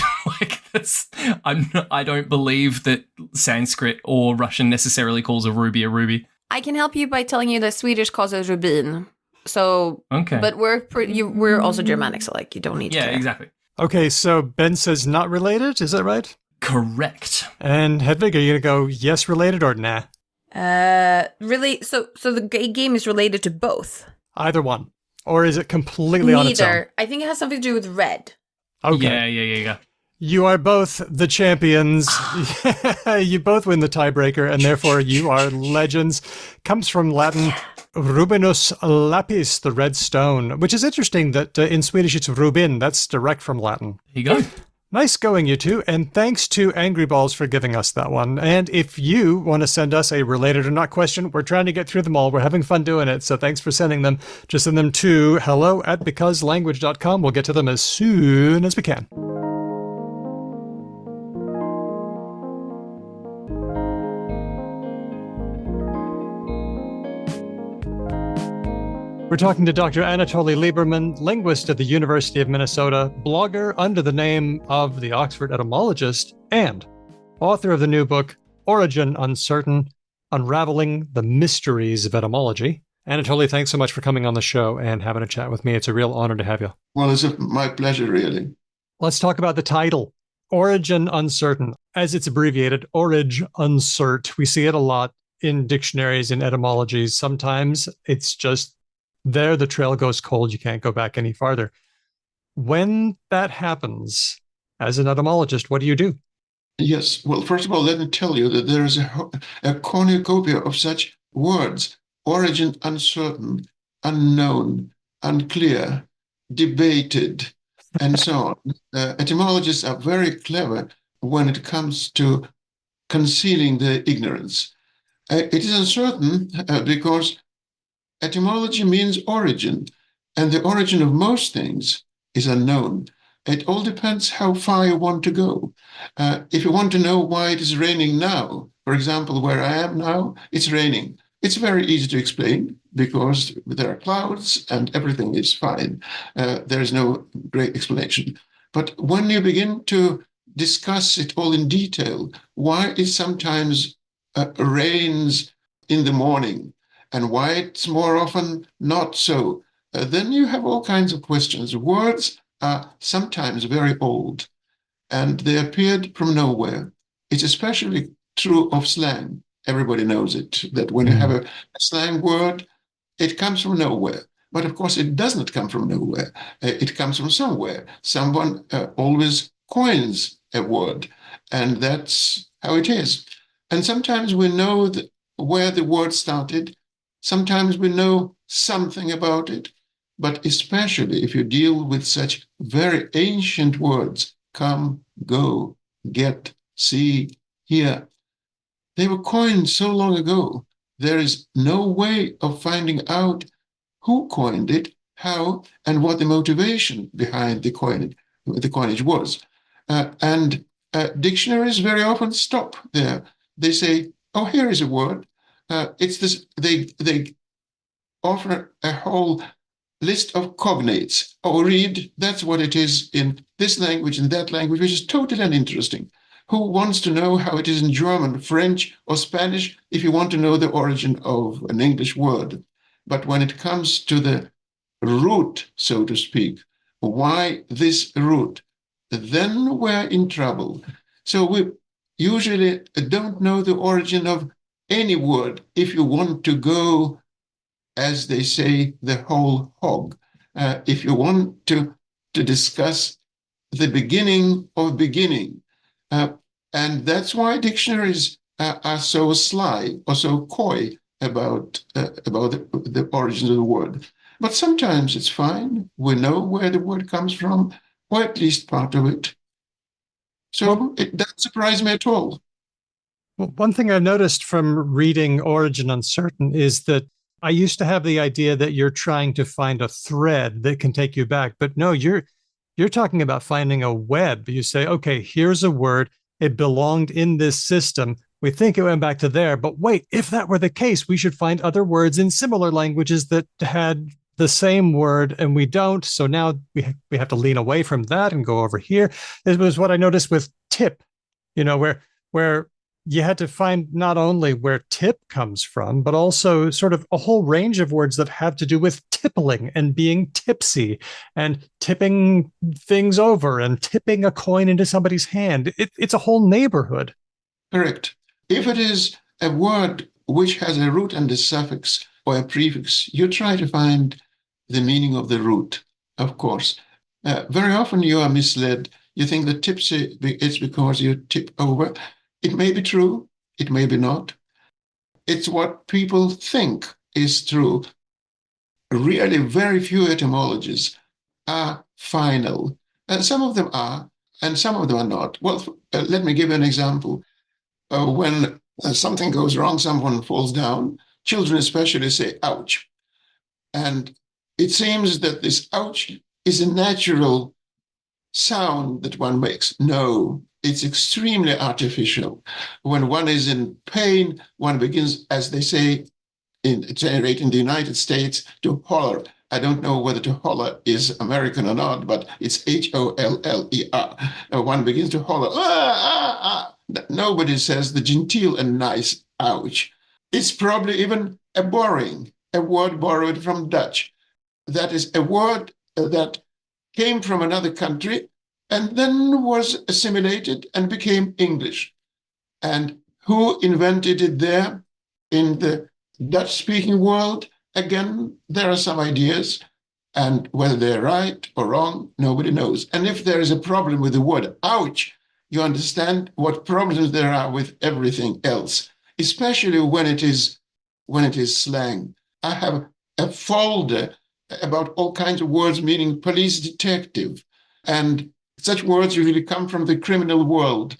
I don't believe that Sanskrit or Russian necessarily calls a ruby a ruby. I can help you by telling you that Swedish calls it rubin. So, okay. But we're also Germanic, so like you don't need to care. Yeah, exactly. Okay, so Ben says not related. Is that right? Correct. And Hedvig, are you going to go yes related or nah? Really? So the game is related to both. Either one. Or is it completely on its own? Neither. I think it has something to do with red. Okay. Yeah. You are both the champions. You both win the tiebreaker, and therefore you are legends. Comes from Latin, rubinus lapis, the red stone, which is interesting that in Swedish it's rubin. That's direct from Latin. Here you go. Nice going, you two, and thanks to Angry Balls for giving us that one. And if you want to send us a related or not question, we're trying to get through them all. We're having fun doing it, so thanks for sending them. Just send them to hello@becauselanguage.com. We'll get to them as soon as we can. We're talking to Dr. Anatoly Liberman, linguist at the University of Minnesota, blogger under the name of the Oxford Etymologist, and author of the new book, Origin Uncertain, Unraveling the Mysteries of Etymology. Anatoly, thanks so much for coming on the show and having a chat with me. It's a real honor to have you. Well, it's my pleasure, really. Let's talk about the title, Origin Uncertain. As it's abbreviated, Orig Uncert. We see it a lot in dictionaries and etymologies. Sometimes it's just there, the trail goes cold. You can't go back any farther. When that happens, as an etymologist, what do you do? Yes. Well, first of all, let me tell you that there is a cornucopia of such words: origin uncertain, unknown, unclear, debated, and so on. Etymologists are very clever when it comes to concealing their ignorance. It is uncertain because etymology means origin, and the origin of most things is unknown. It all depends how far you want to go. If you want to know why it is raining now, for example, where I am now, it's raining. It's very easy to explain because there are clouds and everything is fine. There is no great explanation. But when you begin to discuss it all in detail, why it sometimes rains in the morning, and why it's more often not so, then you have all kinds of questions. Words are sometimes very old, and they appeared from nowhere. It's especially true of slang. Everybody knows it, that when you have a slang word, it comes from nowhere. But of course, it does not come from nowhere. It comes from somewhere. Someone always coins a word, and that's how it is. And sometimes we know where the word started. Sometimes we know something about it, but especially if you deal with such very ancient words, come, go, get, see, hear. They were coined so long ago, there is no way of finding out who coined it, how, and what the motivation behind the coinage was. And dictionaries very often stop there. They say, oh, here is a word. It's this. They offer a whole list of cognates. Oh, read, that's what it is in this language and that language, which is totally uninteresting. Who wants to know how it is in German, French, or Spanish if you want to know the origin of an English word? But when it comes to the root, so to speak, why this root, then we're in trouble. So we usually don't know the origin of any word if you want to go, as they say, the whole hog. If you want to discuss the beginning of beginning. And that's why dictionaries are so sly or so coy about the origin of the word. But sometimes it's fine. We know where the word comes from, or at least part of it. So it doesn't surprise me at all. Well, one thing I noticed from reading Origin Uncertain is that I used to have the idea that you're trying to find a thread that can take you back, but no, you're You're talking about finding a web. You say, okay, here's a word. It belonged in this system. We think it went back to there, but wait, if that were the case, we should find other words in similar languages that had the same word, and we don't. So now we have to lean away from that and go over here. This was what I noticed with tip, where you had to find not only where tip comes from, but also sort of a whole range of words that have to do with tippling and being tipsy and tipping things over and tipping a coin into somebody's hand. It's a whole neighborhood. Correct. If it is a word which has a root and a suffix or a prefix, you try to find the meaning of the root, of course. Very often you are misled. You think that tipsy, it's because you tip over. It may be true, it may be not. It's what people think is true. Really, very few etymologies are final. Some of them are, and some of them are not. Well, let me give you an example. When something goes wrong, someone falls down, children especially say, ouch. And it seems that this ouch is a natural sound that one makes. No, it's extremely artificial. When one is in pain, one begins, as they say, in the United States, to holler. I don't know whether to holler is American or not, but it's H-O-L-L-E-R. One begins to holler. Nobody says the genteel and nice ouch. It's probably even a word borrowed from Dutch. That is a word that came from another country and then was assimilated and became English. And who invented it there in the Dutch-speaking world? Again, there are some ideas, and whether they're right or wrong, nobody knows. And if there is a problem with the word ouch, you understand what problems there are with everything else, especially when it is slang. I have a folder about all kinds of words meaning police detective, and such words usually come from the criminal world.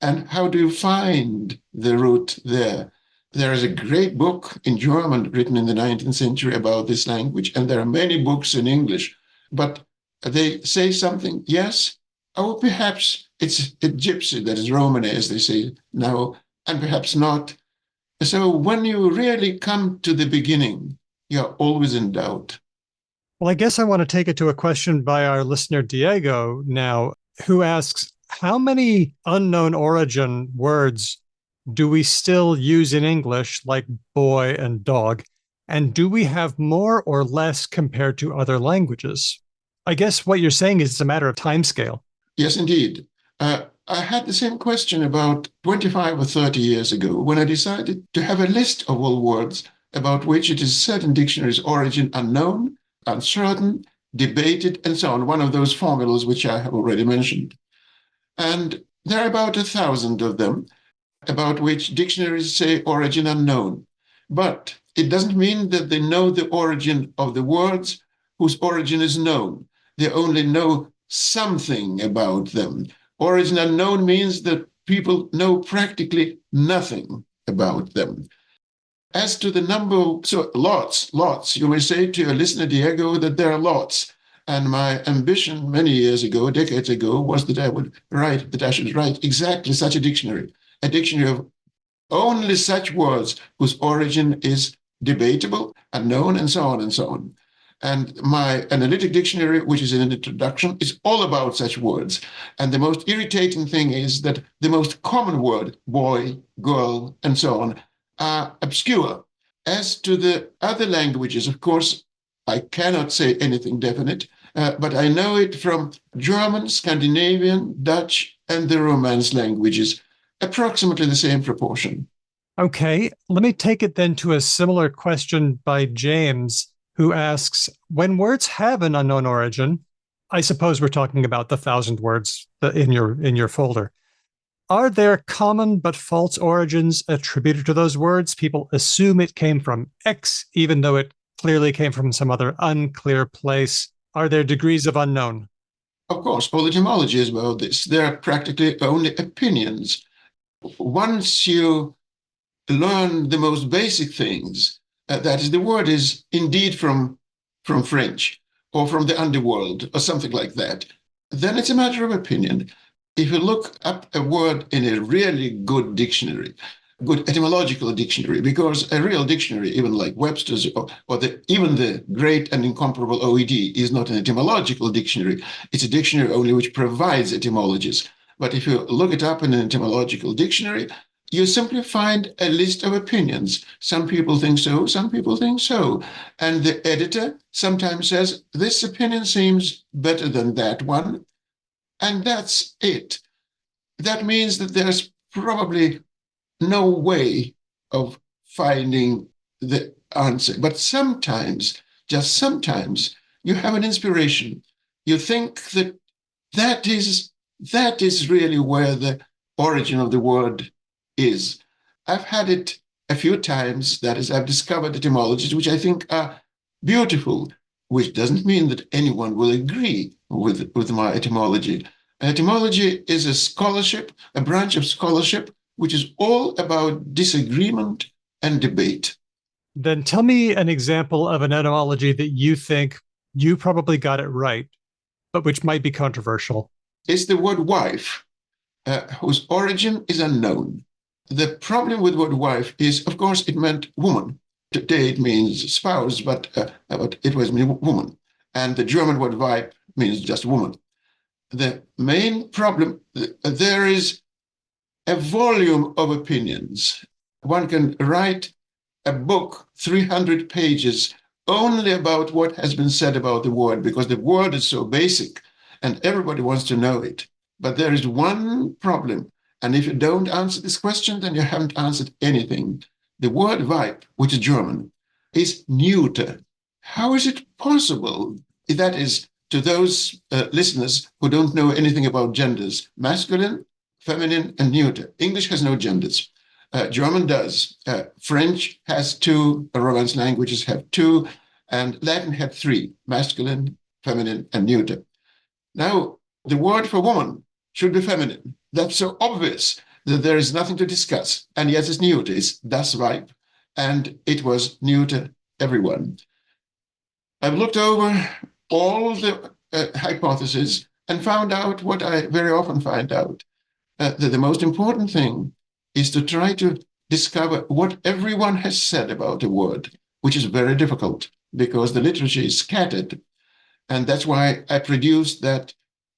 And how do you find the root there? There is a great book in German written in the 19th century about this language, and there are many books in English, but they say something, yes, or perhaps it's a gypsy, that is Romany, as they say now, and perhaps not. So when you really come to the beginning, you're always in doubt. Well, I guess I want to take it to a question by our listener, Diego, now, who asks, how many unknown origin words do we still use in English, like boy and dog? And do we have more or less compared to other languages? I guess what you're saying is it's a matter of timescale. Yes, indeed. I had the same question about 25 or 30 years ago when I decided to have a list of all words about which it is said in dictionaries origin unknown, uncertain, debated, and so on, one of those formulas which I have already mentioned. And there are about 1,000 of them, about which dictionaries say origin unknown. But it doesn't mean that they know the origin of the words whose origin is known. They only know something about them. Origin unknown means that people know practically nothing about them. As to the number, so lots. You may say to your listener, Diego, that there are lots. And my ambition many years ago, decades ago, was that I should write exactly such a dictionary of only such words whose origin is debatable, unknown, and so on and so on. And my analytic dictionary, which is in an introduction, is all about such words. And the most irritating thing is that the most common word, boy, girl, and so on, are obscure. As to the other languages, of course, I cannot say anything definite, but I know it from German, Scandinavian, Dutch, and the Romance languages, approximately the same proportion. Okay, let me take it then to a similar question by James, who asks, when words have an unknown origin, I suppose we're talking about the 1,000 words in your folder, are there common but false origins attributed to those words? People assume it came from X, even though it clearly came from some other unclear place. Are there degrees of unknown? Of course, all etymology is about this. There are practically only opinions. Once you learn the most basic things, that is, the word is indeed from French or from the underworld or something like that, then it's a matter of opinion. If you look up a word in a really good dictionary, good etymological dictionary, because a real dictionary, even like Webster's or even the great and incomparable OED, is not an etymological dictionary. It's a dictionary only which provides etymologies. But if you look it up in an etymological dictionary, you simply find a list of opinions. Some people think so, some people think so. And the editor sometimes says, this opinion seems better than that one. And that's it. That means that there's probably no way of finding the answer. But sometimes, just sometimes, you have an inspiration. You think that that is really where the origin of the word is. I've had it a few times. That is, I've discovered etymologies which I think are beautiful, which doesn't mean that anyone will agree with my etymology. Etymology is a scholarship, a branch of scholarship, which is all about disagreement and debate. Then tell me an example of an etymology that you think you probably got it right, but which might be controversial. It's the word wife, whose origin is unknown. The problem with the word wife is, of course, it meant woman. Today it means spouse, but it was woman. And the German word Weib means just woman. The main problem, there is a volume of opinions. One can write a book, 300 pages, only about what has been said about the word, because the word is so basic and everybody wants to know it. But there is one problem. And if you don't answer this question, then you haven't answered anything. The word Weib, which is German, is neuter. How is it possible? That is, to those listeners who don't know anything about genders, masculine, feminine, and neuter. English has no genders. German does. French has two, Romance languages have two, and Latin had three, masculine, feminine, and neuter. Now, the word for woman should be feminine. That's so obvious that there is nothing to discuss, and yet it's neuter. It's das Weib, and it was neuter everyone. I've looked over all the hypotheses and found out what I very often find out, that the most important thing is to try to discover what everyone has said about a word, which is very difficult because the literature is scattered. And that's why I produced that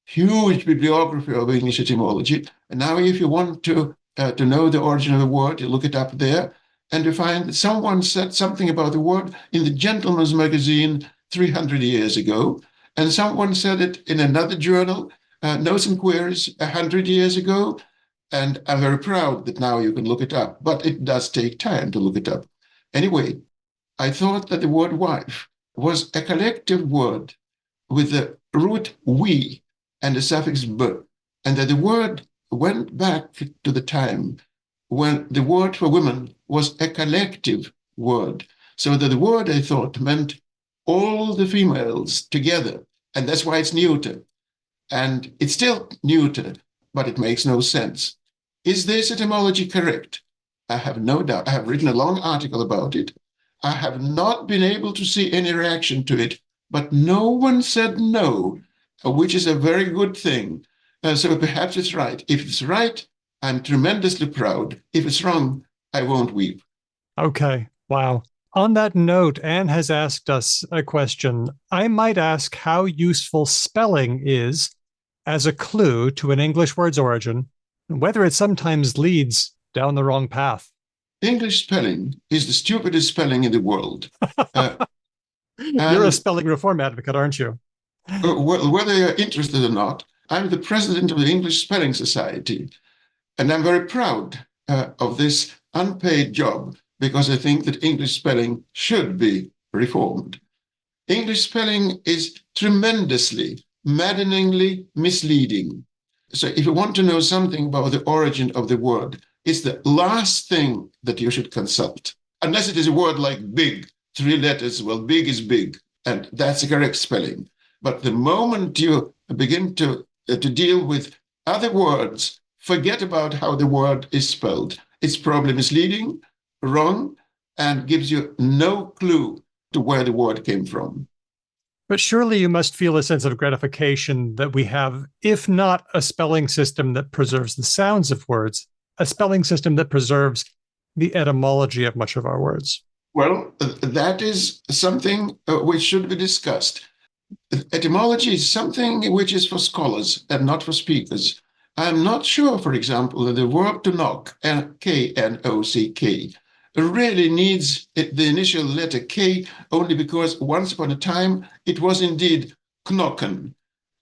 huge bibliography of English etymology. And now if you want to know the origin of a word, you look it up there and you find that someone said something about the word in the Gentleman's Magazine 300 years ago, and someone said it in another journal, Notes and Queries, 100 years ago, and I'm very proud that now you can look it up, but it does take time to look it up. Anyway, I thought that the word wife was a collective word with the root we and the suffix b, and that the word went back to the time when the word for women was a collective word, so that the word, I thought, meant all the females together, and that's why it's neuter. And it's still neuter, but it makes no sense. Is this etymology correct? I have no doubt. I have written a long article about it. I have not been able to see any reaction to it, but no one said no, which is a very good thing. So perhaps it's right. If it's right, I'm tremendously proud. If it's wrong, I won't weep. Okay. Wow. On that note, Anne has asked us a question. I might ask how useful spelling is as a clue to an English word's origin, and whether it sometimes leads down the wrong path. English spelling is the stupidest spelling in the world. You're a spelling reform advocate, aren't you? Whether you're interested or not, I'm the president of the English Spelling Society, and I'm very proud of this unpaid job, because I think that English spelling should be reformed. English spelling is tremendously, maddeningly misleading. So if you want to know something about the origin of the word, it's the last thing that you should consult. Unless it is a word like big, 3 letters, well, big is big, and that's the correct spelling. But the moment you begin to deal with other words, forget about how the word is spelled. It's probably misleading, wrong, and gives you no clue to where the word came from. But surely you must feel a sense of gratification that we have, if not a spelling system that preserves the sounds of words, a spelling system that preserves the etymology of much of our words. Well, that is something which should be discussed. Etymology is something which is for scholars and not for speakers. I'm not sure, for example, that the verb to knock, K-N-O-C-K, really needs the initial letter K only because once upon a time it was indeed knocken,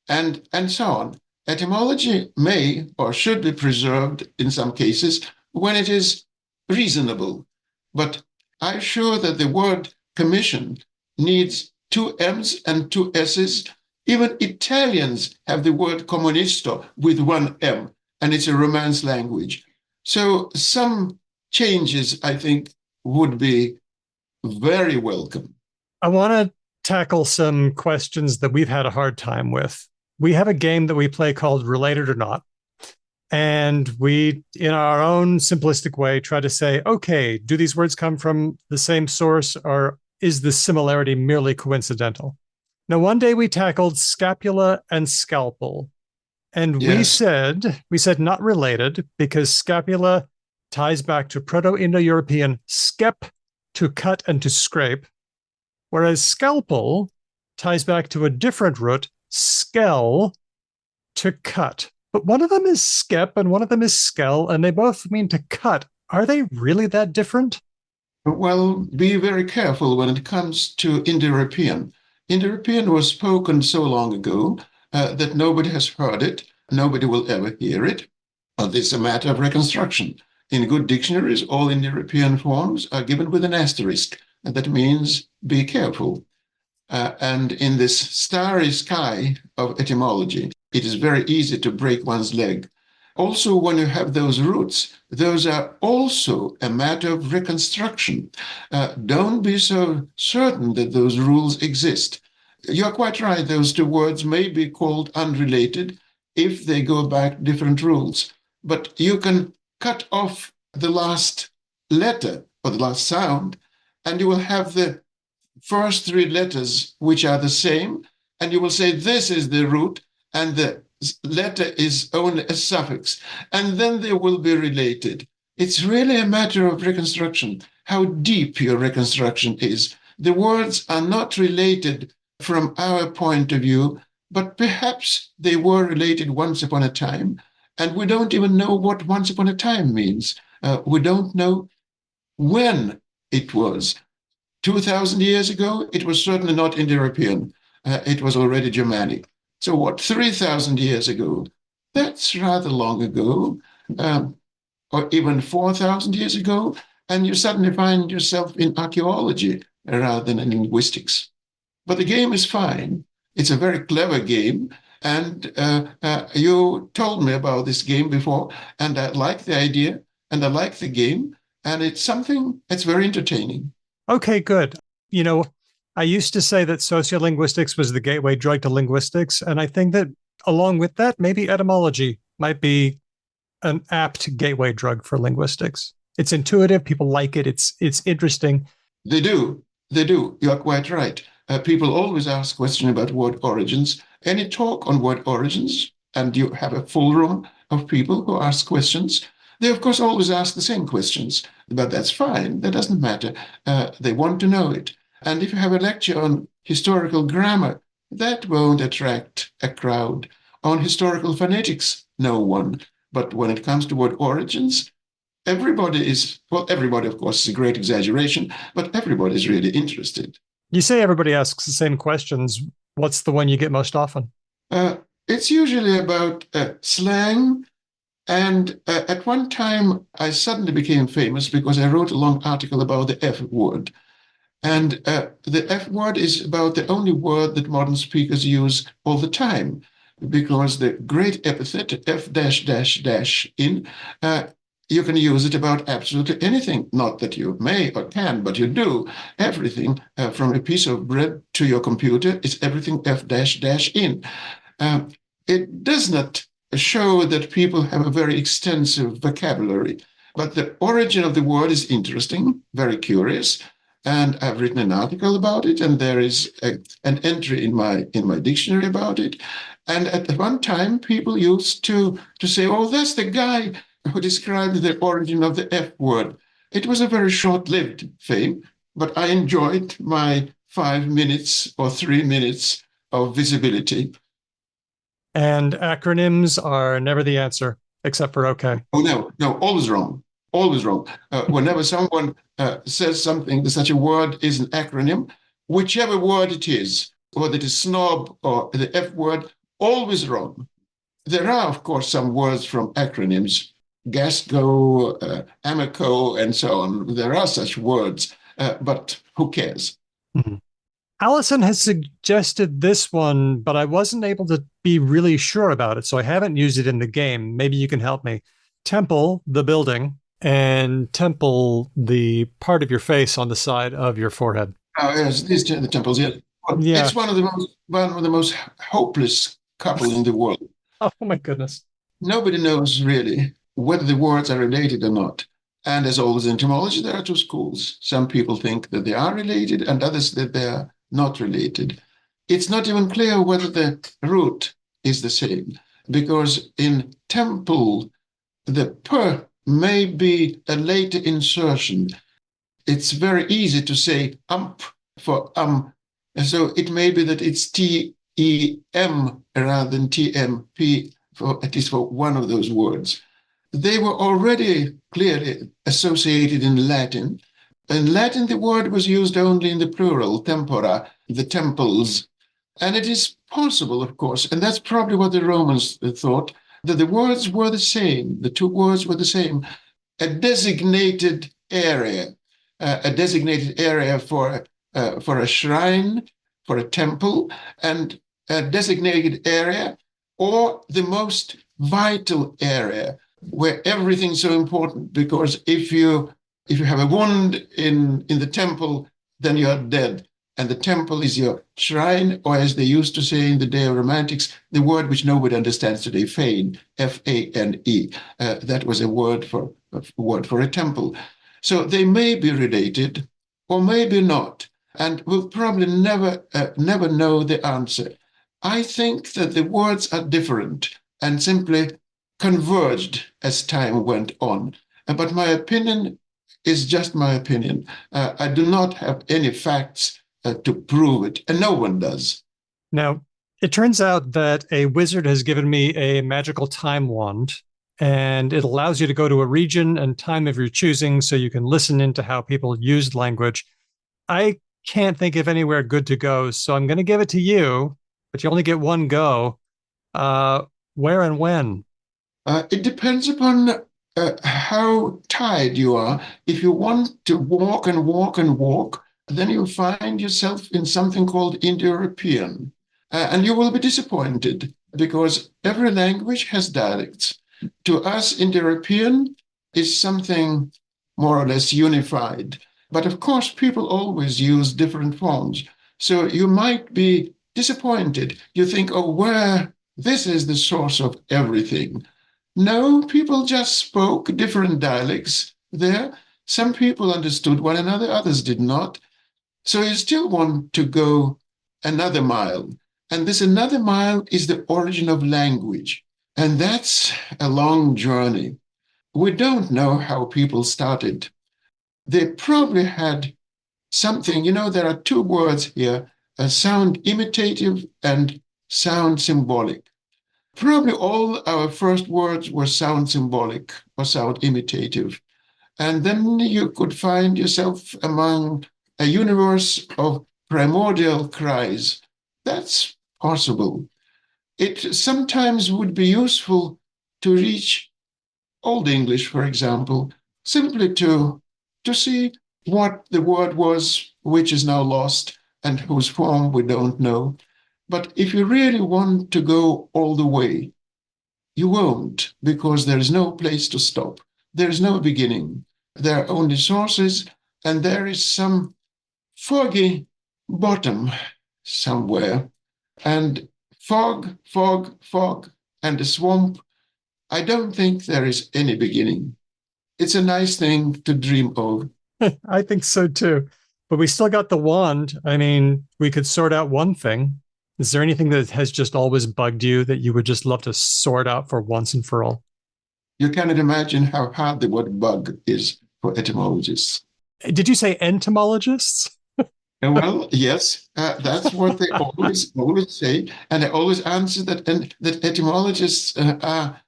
and so on. Etymology may or should be preserved in some cases when it is reasonable. But I'm sure that the word commission needs two M's and two S's. Even Italians have the word comunisto with one M, and it's a Romance language. So some changes, I think, would be very welcome. I want to tackle some questions that we've had a hard time with. We have a game that we play called Related or Not. And we, in our own simplistic way, try to say, okay, do these words come from the same source, or is the similarity merely coincidental? Now, one day we tackled scapula and scalpel. And Yes. we said not related because scapula ties back to Proto-Indo-European skep, to cut and to scrape, whereas scalpel ties back to a different root, skell, to cut. But one of them is skep and one of them is skell, and they both mean to cut. Are they really that different? Well, be very careful when it comes to Indo-European. Indo-European was spoken so long ago that nobody has heard it. Nobody will ever hear it. This is a matter of reconstruction. In good dictionaries, all Indo-European forms are given with an asterisk. And that means be careful. And in this starry sky of etymology, it is very easy to break one's leg. Also, when you have those roots, those are also a matter of reconstruction. Don't be so certain that those rules exist. You're quite right, those two words may be called unrelated if they go back different rules. But you can cut off the last letter or the last sound, and you will have the first three letters which are the same, and you will say this is the root, and the letter is only a suffix, and then they will be related. It's really a matter of reconstruction, how deep your reconstruction is. The words are not related from our point of view, but perhaps they were related once upon a time, and we don't even know what once upon a time means. We don't know when it was. 2,000 years ago, it was certainly not Indo-European. It was already Germanic. So what, 3,000 years ago? That's rather long ago, or even 4,000 years ago, and you suddenly find yourself in archaeology rather than in linguistics. But the game is fine. It's a very clever game, and you told me about this game before, and I like the idea, and I like the game, and it's something that's very entertaining. Okay, good. You know, I used to say that sociolinguistics was the gateway drug to linguistics, and I think that along with that, maybe etymology might be an apt gateway drug for linguistics. It's intuitive, people like it, it's interesting. They do. You're quite right. People always ask questions about word origins. Any talk on word origins, and you have a full room of people who ask questions, they, of course, always ask the same questions, but that's fine. That doesn't matter. They want to know it. And if you have a lecture on historical grammar, that won't attract a crowd. On historical phonetics, no one. But when it comes to word origins, everybody is, well, everybody, of course, is a great exaggeration, but everybody is really interested. You say everybody asks the same questions. What's the one you get most often? It's usually about slang. And at one time, I suddenly became famous because I wrote a long article about the F word. And the F word is about the only word that modern speakers use all the time, because the great epithet, F dash dash dash in, you can use it about absolutely anything. Not that you may or can, but you do. Everything from a piece of bread to your computer is everything F dash dash in. It does not show that people have a very extensive vocabulary, but the origin of the word is interesting, very curious. and I've written an article about it, and there is an entry in my dictionary about it. And at one time, people used to say, "Oh, that's the guy who described the origin of the F word." It was a very short-lived fame, but I enjoyed my 5 minutes or 3 minutes of visibility. And acronyms are never the answer, except for okay. Oh, no, always wrong. Always wrong. Whenever someone says something, that such a word is an acronym, whichever word it is, whether it is snob or the F word, always wrong. There are, of course, some words from acronyms, Gasco, Amico, and so on. There are such words, but who cares? Mm-hmm. Allison has suggested this one, but I wasn't able to be really sure about it, so I haven't used it in the game. Maybe you can help me. Temple, the building, and temple, the part of your face on the side of your forehead. Oh, yes, these are the temples. Yeah, well, Yeah. It's one of the most hopeless couple in the world. Oh my goodness. Nobody knows really whether the words are related or not. And as always in etymology, there are two schools. Some people think that they are related, and others that they are not related. It's not even clear whether the root is the same, because in temple, the per may be a later insertion. It's very easy to say ump for and so it may be that it's TEM rather than TMP, for at least for one of those words. They were already clearly associated in Latin. In Latin, the word was used only in the plural, tempora, the temples. And it is possible, of course, and that's probably what the Romans thought, that the words were the same, the two words were the same, a designated area for a shrine, for a temple, and a designated area, or the most vital area where everything's so important. Because if you have a wound in the temple, then you're dead. And the temple is your shrine, or as they used to say in the day of Romantics, the word which nobody understands today, fane, F-A-N-E. That was a word for a temple. So they may be related, or maybe not, and we'll probably never know the answer. I think that the words are different and simply converged as time went on. But my opinion is just my opinion. I do not have any facts to prove it, and no one does. Now, it turns out that a wizard has given me a magical time wand, and it allows you to go to a region and time of your choosing so you can listen into how people used language. I can't think of anywhere good to go, so I'm going to give it to you, but you only get one go. Where and when? It depends upon how tired you are. If you want to walk and walk and walk, then you find yourself in something called Indo-European. And you will be disappointed because every language has dialects. To us, Indo-European is something more or less unified. But of course, people always use different forms. So you might be disappointed. You think, oh, this is the source of everything. No, people just spoke different dialects there. Some people understood one another, others did not. So you still want to go another mile. And this another mile is the origin of language. And that's a long journey. We don't know how people started. They probably had something, there are two words here, sound imitative and sound symbolic. Probably all our first words were sound symbolic or sound imitative. And then you could find yourself among a universe of primordial cries. That's possible. It sometimes would be useful to reach Old English, for example, simply to see what the word was, which is now lost, and whose form we don't know. But if you really want to go all the way, you won't, because there is no place to stop. There is no beginning. There are only sources, and there is some foggy bottom somewhere. And fog, and a swamp, I don't think there is any beginning. It's a nice thing to dream of. I think so too. But we still got the wand. I mean, we could sort out one thing. Is there anything that has just always bugged you that you would just love to sort out for once and for all? You cannot imagine how hard the word bug is for etymologists. Did you say entomologists? Well, yes, that's what they always say, and I always answer that that etymologists are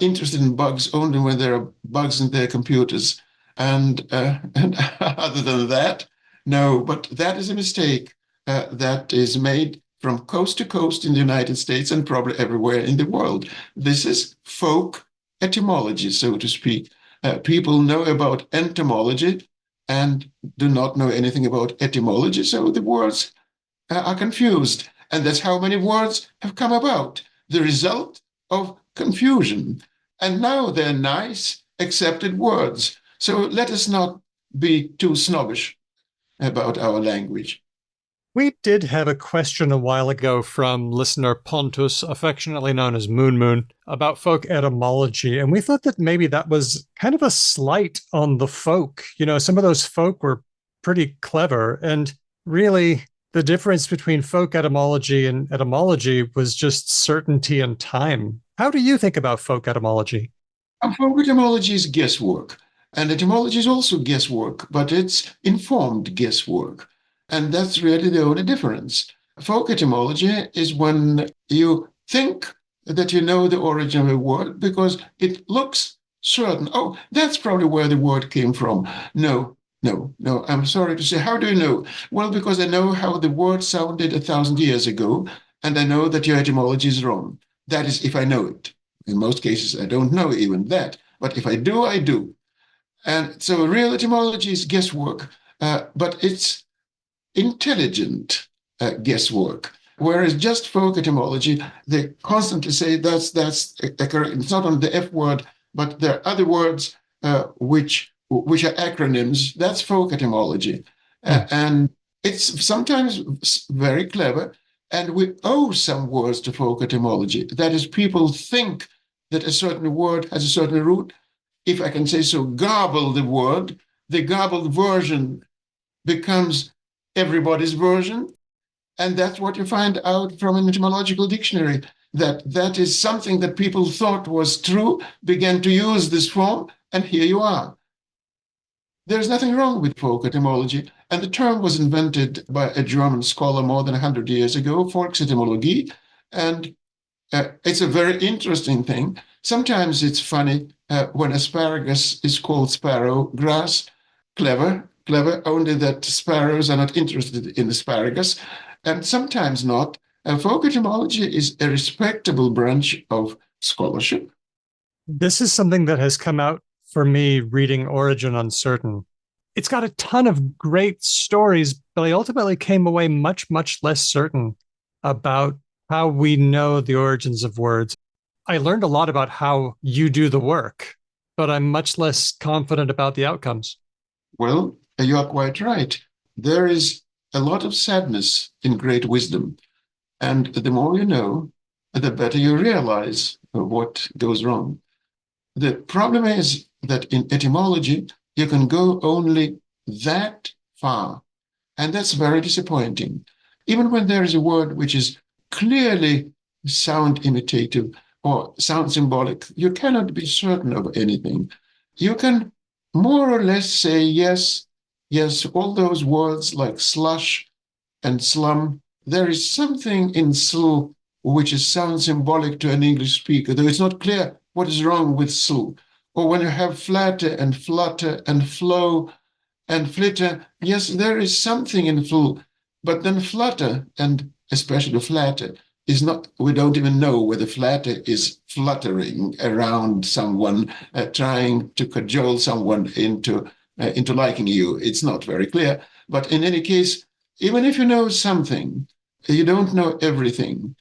interested in bugs only when there are bugs in their computers, and other than that, no. But that is a mistake that is made from coast to coast in the United States and probably everywhere in the world. This is folk etymology, so to speak. People know about entomology and do not know anything about etymology, so the words are confused. And that's how many words have come about, the result of confusion. And now they're nice, accepted words. So let us not be too snobbish about our language. We did have a question a while ago from listener Pontus, affectionately known as Moon Moon, about folk etymology. And we thought that maybe that was kind of a slight on the folk. You know, some of those folk were pretty clever. And really, the difference between folk etymology and etymology was just certainty and time. How do you think about folk etymology? Folk etymology is guesswork. And etymology is also guesswork, but it's informed guesswork. And that's really the only difference. Folk etymology is when you think that you know the origin of a word because it looks certain. Oh, that's probably where the word came from. No, I'm sorry to say. How do you know? Well, because I know how the word sounded 1,000 years ago, and I know that your etymology is wrong. That is, if I know it. In most cases, I don't know even that. But if I do, I do. And so real etymology is guesswork, but it's intelligent guesswork. Whereas just folk etymology, they constantly say that's correct. It's not only the F word, but there are other words which are acronyms. That's folk etymology. And it's sometimes very clever. And we owe some words to folk etymology. That is, people think that a certain word has a certain root. If I can say so, garble the word, the garbled version becomes everybody's version. And that's what you find out from an etymological dictionary, that is something that people thought was true, began to use this form, and here you are. There's nothing wrong with folk etymology, and the term was invented by a German scholar more than 100 years ago, Volksetymologie, and it's a very interesting thing. Sometimes it's funny when asparagus is called sparrow grass. Clever, only that sparrows are not interested in asparagus, and sometimes not. Folk etymology is a respectable branch of scholarship. This is something that has come out for me reading Origin Uncertain. It's got a ton of great stories, but I ultimately came away much, much less certain about how we know the origins of words. I learned a lot about how you do the work, but I'm much less confident about the outcomes. Well, you are quite right. There is a lot of sadness in great wisdom. And the more you know, the better you realize what goes wrong. The problem is that in etymology, you can go only that far. And that's very disappointing. Even when there is a word which is clearly sound imitative or sound symbolic, you cannot be certain of anything. You can more or less say yes, all those words like slush and slum. There is something in sl which is sound symbolic to an English speaker, though it's not clear what is wrong with sl. Or when you have flatter and flutter and flow and flitter, yes, there is something in fl, but then flutter, and especially flatter, is not, we don't even know whether flatter is fluttering around someone, trying to cajole someone into liking you. It's not very clear. But in any case, even if you know something, you don't know everything.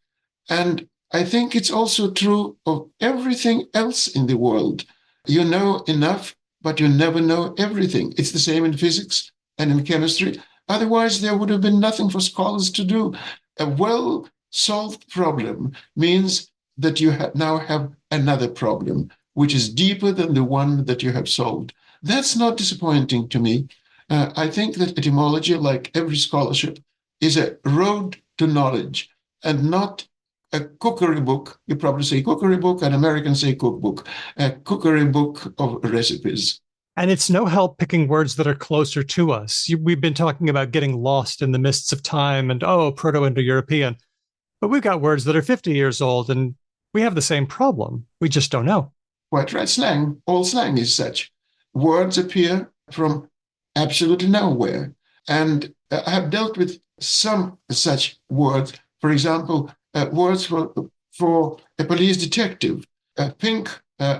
And I think it's also true of everything else in the world. You know enough, but you never know everything. It's the same in physics and in chemistry. Otherwise, there would have been nothing for scholars to do. A well-solved problem means that you now have another problem, which is deeper than the one that you have solved. That's not disappointing to me. I think that etymology, like every scholarship, is a road to knowledge and not a cookery book. You probably say cookery book, and Americans say cookbook, a cookery book of recipes. And it's no help picking words that are closer to us. We've been talking about getting lost in the mists of time and, Proto-Indo-European. But we've got words that are 50 years old, and we have the same problem. We just don't know. Quite right. Slang, all slang is such. Words appear from absolutely nowhere. And I have dealt with some such words. For example, words for a police detective. Pink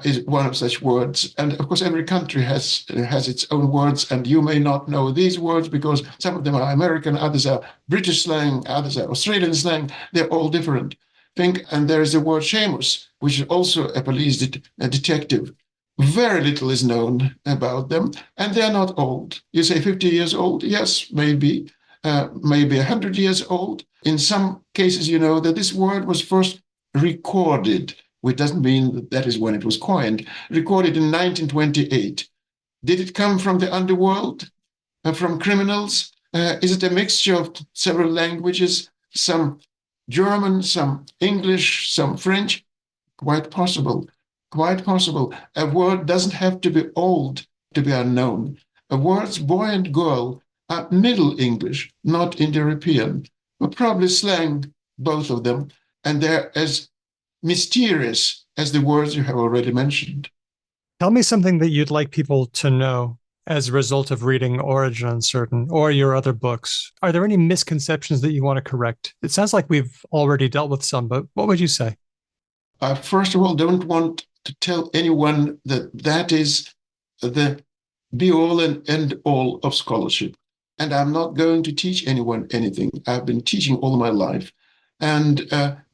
is one of such words. And of course, every country has its own words, and you may not know these words because some of them are American, others are British slang, others are Australian slang. They're all different. Pink, and there is the word Seamus, which is also a police detective. Very little is known about them, and they're not old. You say 50 years old? Yes, maybe 100 years old. In some cases, you know that this word was first recorded, which doesn't mean that is when it was coined, recorded in 1928. Did it come from the underworld, from criminals? Is it a mixture of several languages, some German, some English, some French? Quite possible. Quite possible. A word doesn't have to be old to be unknown. A word's boy and girl are Middle English, not Indo-European, but probably slang, both of them, and they're as mysterious as the words you have already mentioned. Tell me something that you'd like people to know as a result of reading Origin Uncertain or your other books. Are there any misconceptions that you want to correct? It sounds like we've already dealt with some, but what would you say? First of all, don't want to tell anyone that that is the be-all and end-all of scholarship. And I'm not going to teach anyone anything. I've been teaching all my life. And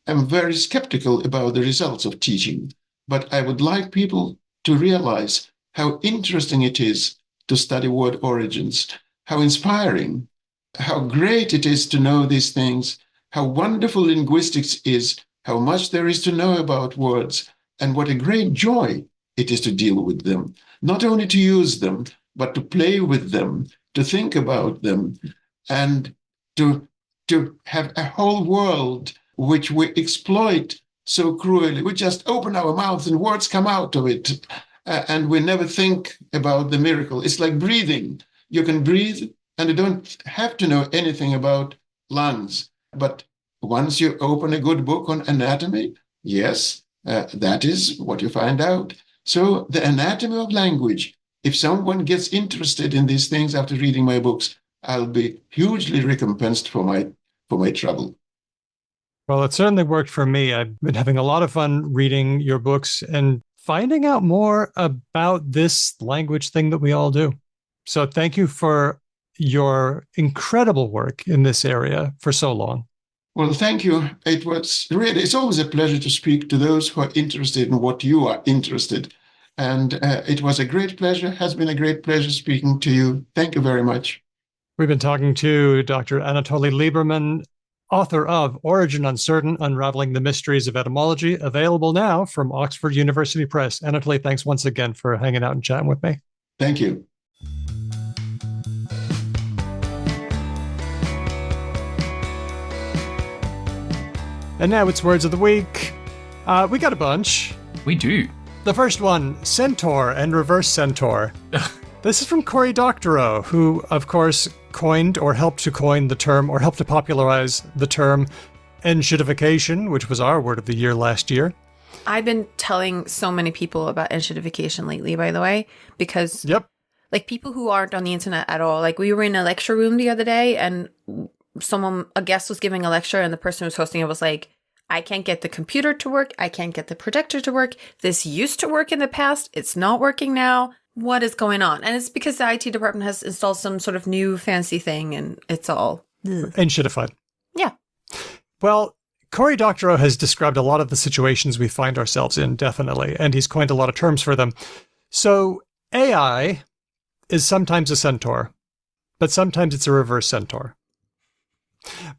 I'm very skeptical about the results of teaching. But I would like people to realize how interesting it is to study word origins, how inspiring, how great it is to know these things, how wonderful linguistics is, how much there is to know about words, and what a great joy it is to deal with them. Not only to use them, but to play with them, to think about them, and to have a whole world which we exploit so cruelly. We just open our mouth and words come out of it. And we never think about the miracle. It's like breathing. You can breathe and you don't have to know anything about lungs. But once you open a good book on anatomy, yes, that is what you find out. So the anatomy of language, if someone gets interested in these things after reading my books, I'll be hugely recompensed for my trouble. Well, it certainly worked for me. I've been having a lot of fun reading your books and finding out more about this language thing that we all do. So thank you for your incredible work in this area for so long. Well, thank you. It's always a pleasure to speak to those who are interested in what you are interested. And it was a great pleasure, has been a great pleasure speaking to you. Thank you very much. We've been talking to Dr. Anatoly Liberman, author of Origin Uncertain, Unraveling the Mysteries of Etymology, available now from Oxford University Press. Anatoly, thanks once again for hanging out and chatting with me. Thank you. And now it's Words of the Week. We got a bunch. We do. The first one, centaur and reverse centaur. This is from Cory Doctorow, who, of course, coined or helped to coin the term, or helped to popularize the term enshittification, which was our word of the year last year. I've been telling so many people about enshittification lately, by the way, because like people who aren't on the internet at all, like we were in a lecture room the other day and a guest was giving a lecture and the person who was hosting it was like, I can't get the computer to work. I can't get the projector to work. This used to work in the past. It's not working now. What is going on? And it's because the IT department has installed some sort of new fancy thing and it's all enshittified. Yeah. Well, Cory Doctorow has described a lot of the situations we find ourselves in, definitely, and he's coined a lot of terms for them. So AI is sometimes a centaur, but sometimes it's a reverse centaur.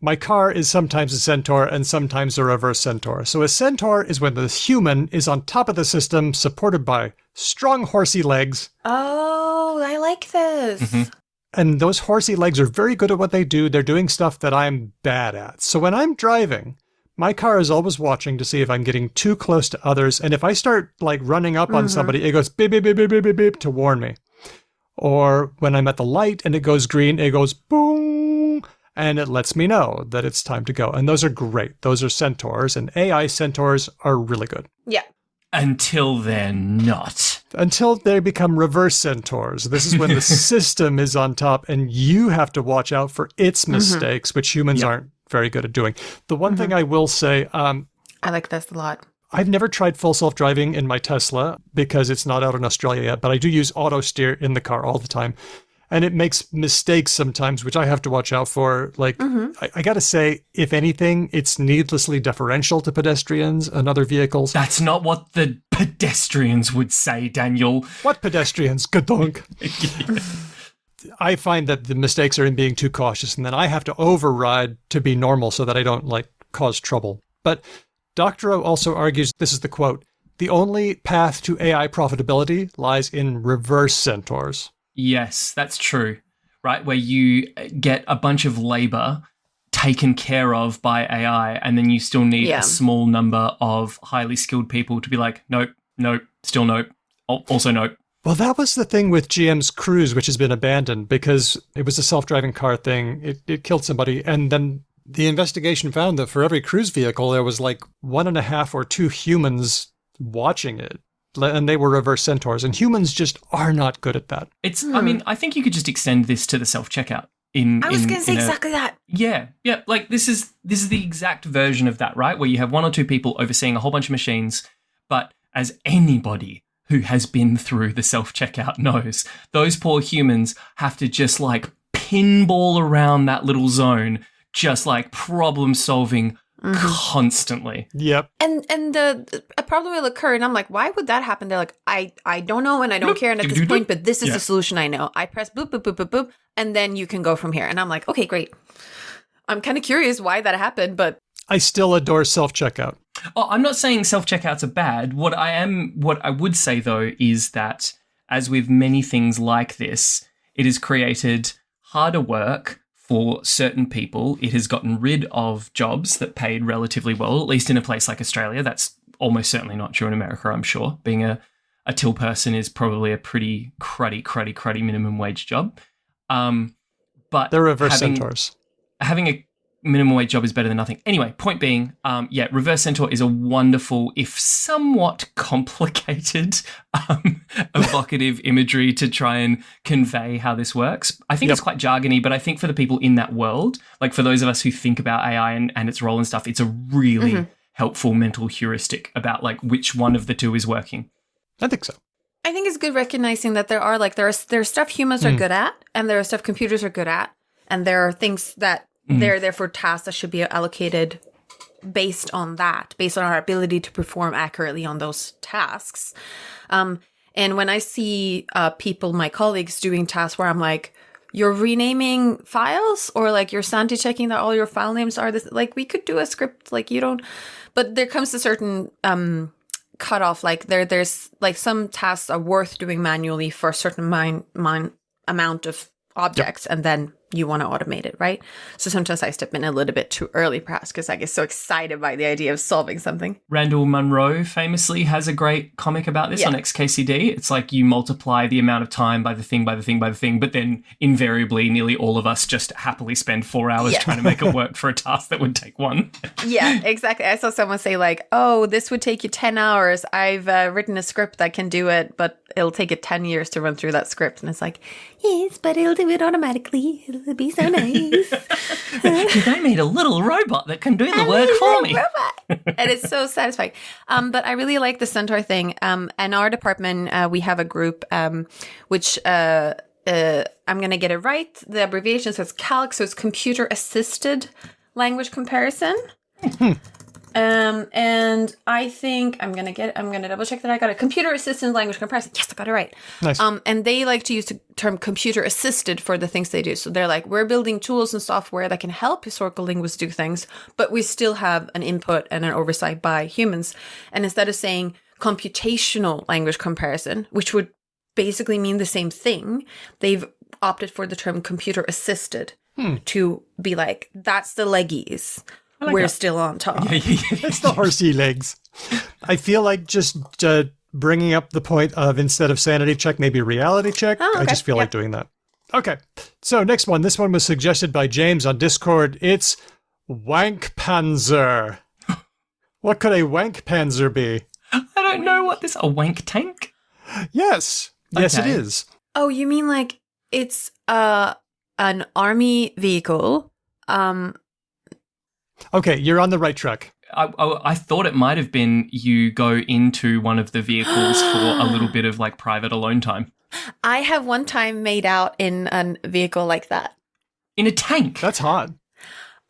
My car is sometimes a centaur and sometimes a reverse centaur. So a centaur is when the human is on top of the system, supported by strong horsey legs. Oh, I like this. Mm-hmm. And those horsey legs are very good at what they do. They're doing stuff that I'm bad at. So when I'm driving, my car is always watching to see if I'm getting too close to others. And if I start like running up on somebody, it goes beep, beep, beep, beep, beep, beep, beep to warn me. Or when I'm at the light and it goes green, it goes boom, and it lets me know that it's time to go. And those are great. Those are centaurs, and AI centaurs are really good. Yeah. Until they're not. Until they become reverse centaurs. This is when the system is on top and you have to watch out for its mistakes, which humans aren't very good at doing. The one thing I will say, I like this a lot. I've never tried full self-driving in my Tesla because it's not out in Australia yet, but I do use auto steer in the car all the time. And it makes mistakes sometimes, which I have to watch out for. Like, I got to say, if anything, it's needlessly deferential to pedestrians and other vehicles. That's not what the pedestrians would say, Daniel. What pedestrians? Gadunk. I find that the mistakes are in being too cautious, and then I have to override to be normal so that I don't, like, cause trouble. But Dr. O also argues, this is the quote, the only path to AI profitability lies in reverse centaurs. Yes, that's true, right? Where you get a bunch of labor taken care of by AI, and then you still need a small number of highly skilled people to be like, nope, nope, still nope, also nope. Well, that was the thing with GM's Cruise, which has been abandoned because it was a self-driving car thing. It killed somebody, and then the investigation found that for every cruise vehicle, there was like 1.5 or 2 humans watching it. And they were reverse centaurs. And humans just are not good at that. I mean, I think you could just extend this to the self-checkout. I was going to say exactly that. Yeah. Like this is the exact version of that, right? Where you have 1 or 2 people overseeing a whole bunch of machines. But as anybody who has been through the self-checkout knows, those poor humans have to just like pinball around that little zone, just like problem solving constantly. Yep. And a problem will occur, and I'm like, why would that happen? They're like, I don't know, and I don't care at this point, but this is the solution I know. I press boop, boop, boop, boop, boop, and then you can go from here. And I'm like, okay, great. I'm kind of curious why that happened, but I still adore self-checkout. Oh, I'm not saying self-checkouts are bad. What I would say, though, is that as with many things like this, it has created harder work for certain people. It has gotten rid of jobs that paid relatively well, at least in a place like Australia. That's almost certainly not true in America, I'm sure. Being a till person is probably a pretty cruddy minimum wage job. But they're reverse centaurs. Having a minimum wage job is better than nothing. Anyway, point being, reverse centaur is a wonderful, if somewhat complicated, evocative imagery to try and convey how this works. I think it's quite jargony, but I think for the people in that world, like for those of us who think about AI and its role and stuff, it's a really helpful mental heuristic about like which one of the two is working. I think so. I think it's good recognizing that there's stuff humans are good at, and there are stuff computers are good at, and there are things that they're therefore tasks that should be allocated based on our ability to perform accurately on those tasks. And when I see people, my colleagues, doing tasks where I'm like, you're renaming files, or like you're sanity checking that all your file names are this, like we could do a script, like you don't, but there comes a certain cutoff. Like there's like some tasks are worth doing manually for a certain amount of objects, and then you want to automate it, right? So sometimes I step in a little bit too early, perhaps, because I get so excited by the idea of solving something. Randall Munro famously has a great comic about this on XKCD. It's like you multiply the amount of time by the thing, but then invariably nearly all of us just happily spend 4 hours trying to make it work for a task that would take 1. Yeah, exactly. I saw someone say like, oh, this would take you 10 hours. I've written a script that can do it, but it'll take it 10 years to run through that script. And it's like, yes, but it'll do it automatically. It'll be so nice. They made a little robot that can do the work for me. And it's so satisfying. But I really like the centaur thing. In our department, we have a group which I'm going to get it right. The abbreviation, so it's CALC, so it's Computer Assisted Language Comparison. And I think I'm going to double check that I got it. Computer assisted language comparison. Yes, I got it right. Nice. And they like to use the term computer assisted for the things they do. So they're like, we're building tools and software that can help historical linguists do things, but we still have an input and an oversight by humans. And instead of saying computational language comparison, which would basically mean the same thing, they've opted for the term computer assisted to be like, that's the leggies. like We're that. still on top. Yeah. It's the horsey legs. I feel like just bringing up the point of instead of sanity check, maybe reality check. Oh, I okay. just feel like doing that. Okay. So next one. This one was suggested by James on Discord. It's wank panzer. What could a wank panzer be? I don't know what this a wank tank. Yes. Yes, Okay. it is. Oh, you mean like it's an army vehicle? Okay, you're on the right track. I thought it might have been you go into one of the vehicles for a little bit of like private alone time. I have one time made out in a vehicle like that. In a tank. That's hot.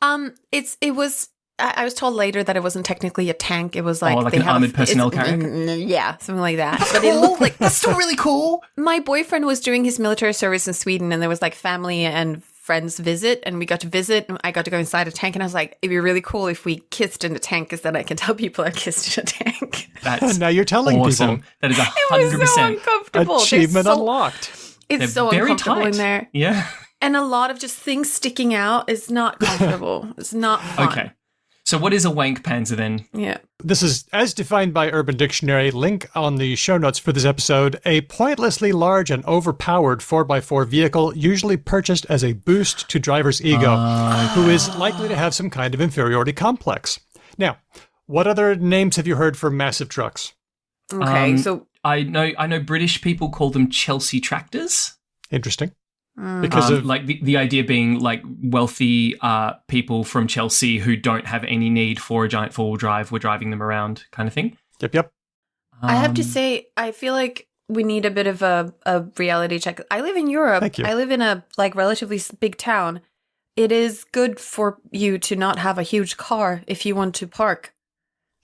It was. I was told later that it wasn't technically a tank. It was like like they an had armored personnel carrier? Yeah, something like that. But it looked like That's still really cool. my boyfriend was doing his military service in Sweden, and there was like family and friends visit, and we got to visit, and I got to go inside a tank, and I was like, it'd be really cool if we kissed in a tank, because then I can tell people I kissed in a tank. That's Now you're telling awesome. people. That is It was so 100%. uncomfortable. Achievement They're so- unlocked. It's They're so very uncomfortable tight. in there, Yeah. and a lot of just things sticking out is not comfortable. It's not fun. Okay. So what is a wank panzer then? Yeah. This is, as defined by Urban Dictionary, link on the show notes for this episode, a pointlessly large and overpowered 4x4 vehicle, usually purchased as a boost to driver's ego, who is likely to have some kind of inferiority complex. Now, what other names have you heard for massive trucks? Okay. So I know British people call them Chelsea tractors. Interesting. Because of Like the idea being like wealthy people from Chelsea who don't have any need for a giant four-wheel drive, we're driving them around kind of thing. Yep. I have to say, I feel like we need a bit of a reality check. I live in Europe. Thank you. I live in a like relatively big town. It is good for you to not have a huge car if you want to park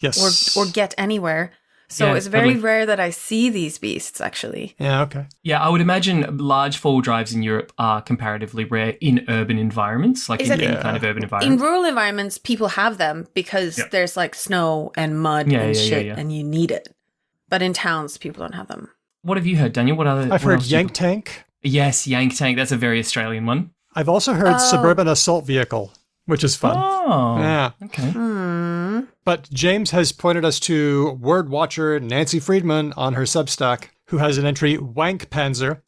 Yes. or get anywhere. So Yeah, it's very totally. rare that I see these beasts, actually. Yeah, okay. Yeah, I would imagine large four-wheel drives in Europe are comparatively rare in urban environments, like in Exactly. any kind of urban In environment. rural environments, people have them because Yeah. there's like snow and mud Yeah, and yeah, shit, yeah. and you need it. But in towns, people don't have them. What have you heard, Daniel? What other? I've what heard else do you- yank tank. Yes, yank tank. That's a very Australian one. I've also heard Oh. suburban assault vehicle, which is fun. Oh, Yeah. okay. But James has pointed us to word watcher Nancy Friedman on her Substack, who has an entry wank panzer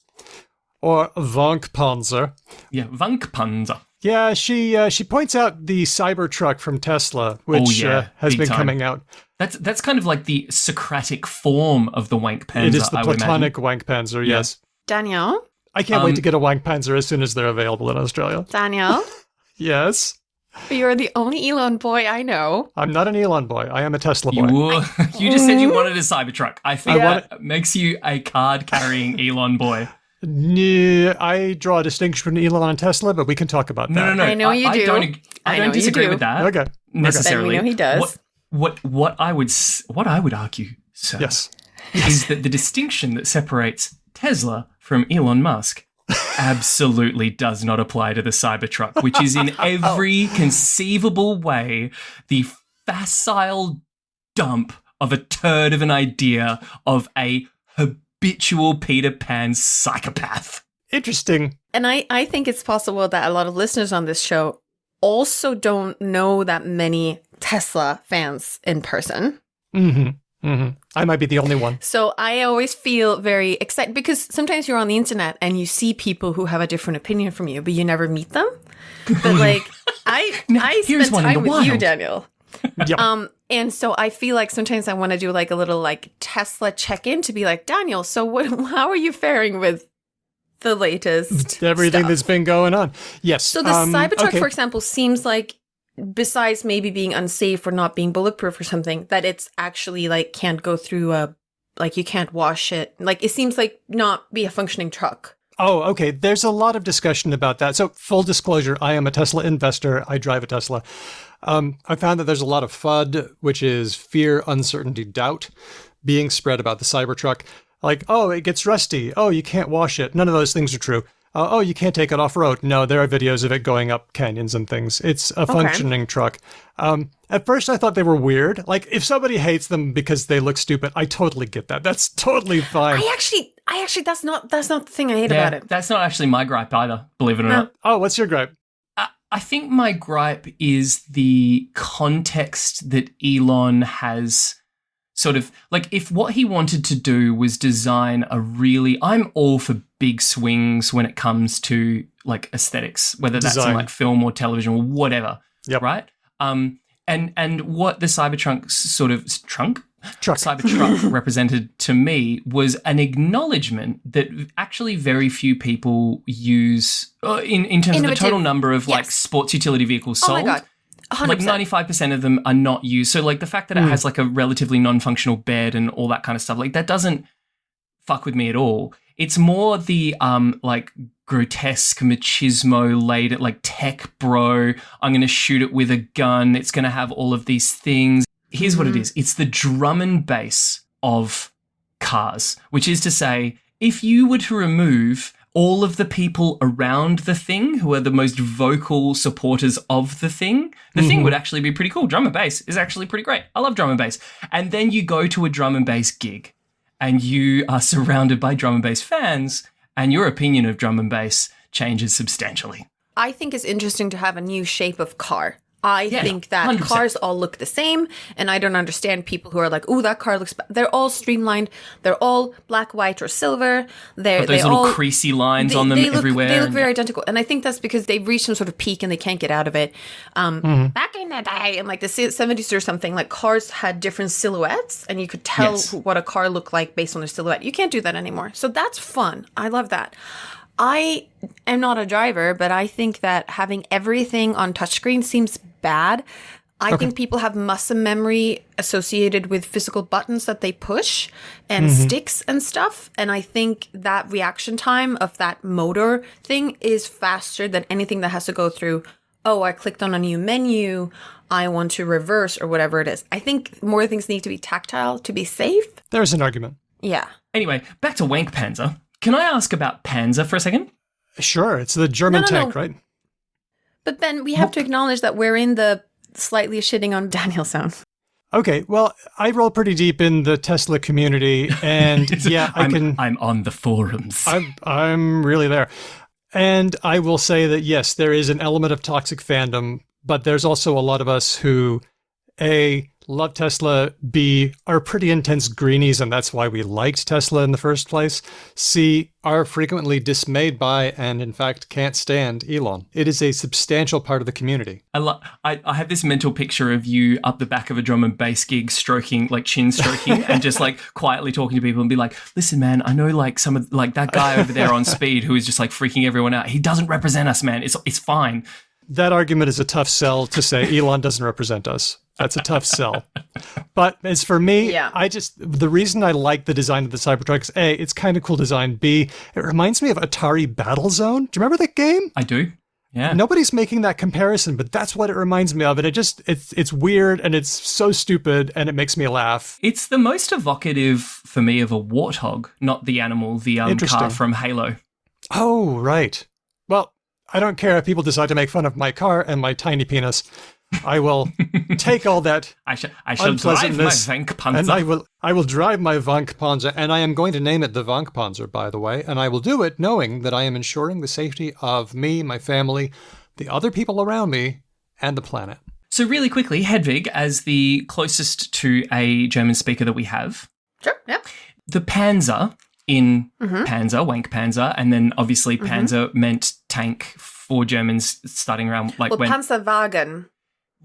or vank panzer. Yeah, Vankpanzer. Yeah, she points out the Cybertruck from Tesla, which has big been time. coming out. That's kind of like the Socratic form of the wank panzer. It is the I would platonic imagine. wank panzer. Yeah. Yes, Daniel? I can't wait to get a wank panzer as soon as they're available in Australia. Daniel? Yes, You're the only Elon boy I know. I'm not an Elon boy. I am a Tesla boy. You just said you wanted a Cybertruck. I think I want that makes you a card-carrying Elon boy. I draw a distinction between Elon and Tesla, but we can talk about that. No. I know you do. I I know don't you disagree do. with that. Okay. Necessarily. Then we know he does. What I would argue, sir, Yes. is that the distinction that separates Tesla from Elon Musk absolutely does not apply to the Cybertruck, which is in every conceivable way the facile dump of a turd of an idea of a habitual Peter Pan psychopath. Interesting. And I think it's possible that a lot of listeners on this show also don't know that many Tesla fans in person. I might be the only one. So I always feel very excited because sometimes you're on the internet and you see people who have a different opinion from you, but you never meet them. But like I here's spent one in time the with you, wild. Daniel. Yep. And so I feel like sometimes I want to do like a little like Tesla check-in to be like, Daniel, so how are you faring with the latest Everything stuff? that's been going on. Yes. So the Cybertruck, okay. for example, seems like, besides maybe being unsafe or not being bulletproof or something, that it's actually like can't go through like you can't wash it. Like it seems like not be a functioning truck. Oh, okay. There's a lot of discussion about that. So full disclosure, I am a Tesla investor. I drive a Tesla. I found that there's a lot of FUD, which is fear, uncertainty, doubt, being spread about the Cybertruck. Like, oh, it gets rusty. Oh, you can't wash it. None of those things are true. oh, you can't take it off-road. No, there are videos of it going up canyons and things. It's a functioning truck. At first, I thought they were weird. Like, if somebody hates them because they look stupid, I totally get that. That's totally fine. I actually, that's not the thing I hate about it. That's not actually my gripe either, believe it or not. Oh, what's your gripe? I think my gripe is the context that Elon has sort of, like, if what he wanted to do was design I'm all for big swings when it comes to, like, aesthetics, whether that's in, like, film or television or whatever, right? And what the Cybertruck Cybertruck represented to me was an acknowledgement that actually very few people use in terms of the total number of like sports utility vehicles sold. Oh my God. 100%. Like 95% of them are not used. So like the fact that it has like a relatively non-functional bed and all that kind of stuff, like that doesn't fuck with me at all. It's more the like grotesque machismo laden, like tech bro, I'm going to shoot it with a gun. It's going to have all of these things. Here's what it is. It's the drum and bass of cars, which is to say, if you were to remove all of the people around the thing who are the most vocal supporters of the thing would actually be pretty cool. Drum and bass is actually pretty great. I love drum and bass. And then you go to a drum and bass gig and you are surrounded by drum and bass fans and your opinion of drum and bass changes substantially. I think it's interesting to have a new shape of car. I think that 100%. Cars all look the same, and I don't understand people who are like, "Oh, that car looks." They're all streamlined. They're all black, white, or silver. But those little creasy lines on them everywhere. They look very identical, and I think that's because they've reached some sort of peak and they can't get out of it. Back in the day, in like the 70s or something, like cars had different silhouettes, and you could tell what a car looked like based on their silhouette. You can't do that anymore, so that's fun. I love that. I am not a driver, but I think that having everything on touchscreen seems bad. I think people have muscle memory associated with physical buttons that they push and sticks and stuff. And I think that reaction time of that motor thing is faster than anything that has to go through, oh, I clicked on a new menu, I want to reverse or whatever it is. I think more things need to be tactile to be safe. There's an argument. Yeah. Anyway, back to Wank Panzer. Can I ask about Panzer for a second? Sure, it's the German tank, right? But Ben, we have to acknowledge that we're in the slightly shitting on Daniel zone. Okay, well, I roll pretty deep in the Tesla community, and I'm on the forums. I'm really there. And I will say that, yes, there is an element of toxic fandom, but there's also a lot of us who, A, love Tesla, B, are pretty intense greenies, and that's why we liked Tesla in the first place, C, are frequently dismayed by and, in fact, can't stand Elon. It is a substantial part of the community. I have this mental picture of you up the back of a drum and bass gig stroking, like chin stroking, and just like quietly talking to people and be like, listen, man, I know like some of like that guy over there on speed who is just like freaking everyone out. He doesn't represent us, man. It's fine. That argument is a tough sell to say Elon doesn't represent us. That's a tough sell. But as for me, the reason I like the design of the Cybertruck is A, it's kind of cool design. B, it reminds me of Atari Battlezone. Do you remember that game? I do. Yeah. Nobody's making that comparison, but that's what it reminds me of. And it's weird and it's so stupid and it makes me laugh. It's the most evocative for me of a warthog, not the animal, the car from Halo. Oh, right. Well, I don't care if people decide to make fun of my car and my tiny penis. I will take all that I shall drive my Wank-Panzer. And I will drive my Wank-Panzer, and I am going to name it the Wank-Panzer, by the way, and I will do it knowing that I am ensuring the safety of me, my family, the other people around me, and the planet. So really quickly, Hedvig, as the closest to a German speaker that we have. Sure, yeah. The Panzer in Panzer, Wank-Panzer, and then obviously Panzer meant tank for Germans starting around like when... Panzerwagen.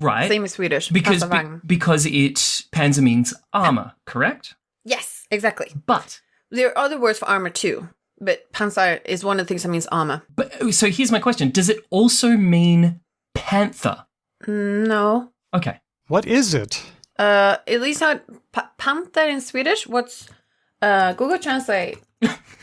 Right. Same as Swedish. Because Panzer means armor, correct? Yes, exactly. But there are other words for armor too, but Panzer is one of the things that means armor. But so here's my question. Does it also mean panther? No. Okay. What is it? At least not panther in Swedish. What's Google Translate?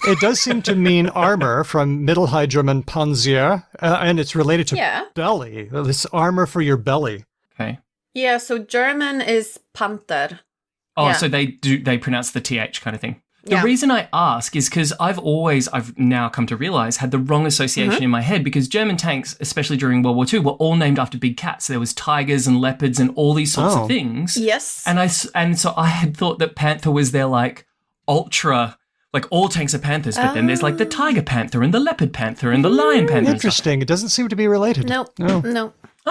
It does seem to mean armor from Middle High German Panzer, and it's related to belly. This armor for your belly. Okay. Yeah, so German is Panther. Oh, so they pronounce the TH kind of thing. The reason I ask is because I've now come to realize, had the wrong association in my head, because German tanks, especially during World War II, were all named after big cats. There was tigers and leopards and all these sorts of things. Yes. And so I had thought that panther was their like ultra, like all tanks are panthers, but then there's like the tiger panther and the leopard panther and the lion panther. Interesting. It doesn't seem to be related. No. Oh,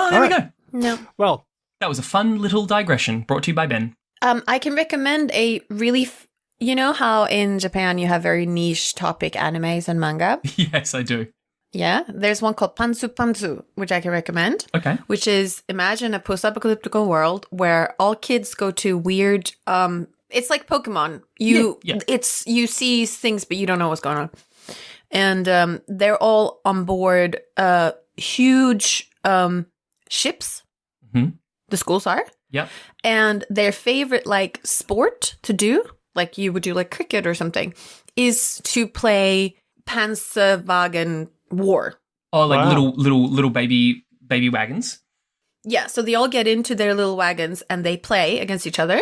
there we go. No. Well, that was a fun little digression brought to you by Ben. I can recommend a really, you know how in Japan you have very niche topic animes and manga? Yes, I do. Yeah. There's one called Pantsu Pantsu, which I can recommend. Okay. Which is, imagine a post-apocalyptic world where all kids go to weird, it's like Pokemon. You see things, but you don't know what's going on. And they're all on board huge ships. Mm-hmm. The schools are. Yep. And their favorite like sport to do, like you would do like cricket or something, is to play Panzerwagen War. Oh, like little baby wagons. Yeah, so they all get into their little wagons and they play against each other.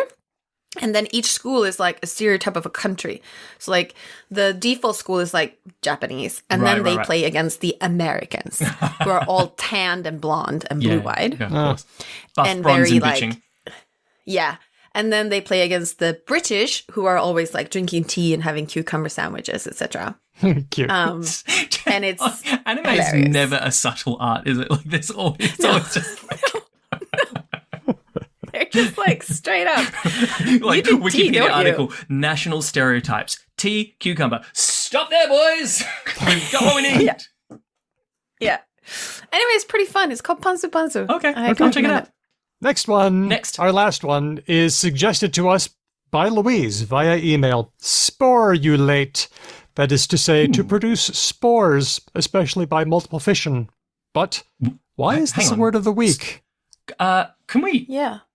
And then each school is like a stereotype of a country. So like the default school is like Japanese. And then they play against the Americans who are all tanned and blonde and blue-eyed. Yeah, of course. Buff, and bronze, very and like, bitching. yeah. And then they play against the British who are always like drinking tea and having cucumber sandwiches, etc. Cute. And it's anime hilarious. is never a subtle art, is it? Like there's always, it's always just like, they're just like straight up. like you Wikipedia tea, article, national stereotypes. Tea, cucumber. Stop there, boys. We've got what we need. Yeah. Anyway, it's pretty fun. It's called Pantsu Pantsu. Okay, I I'll check it out. Next one. Next. Our last one is suggested to us by Louise via email. Sporulate. That is to say, to produce spores, especially by multiple fission. But why is this a word of the week? Can we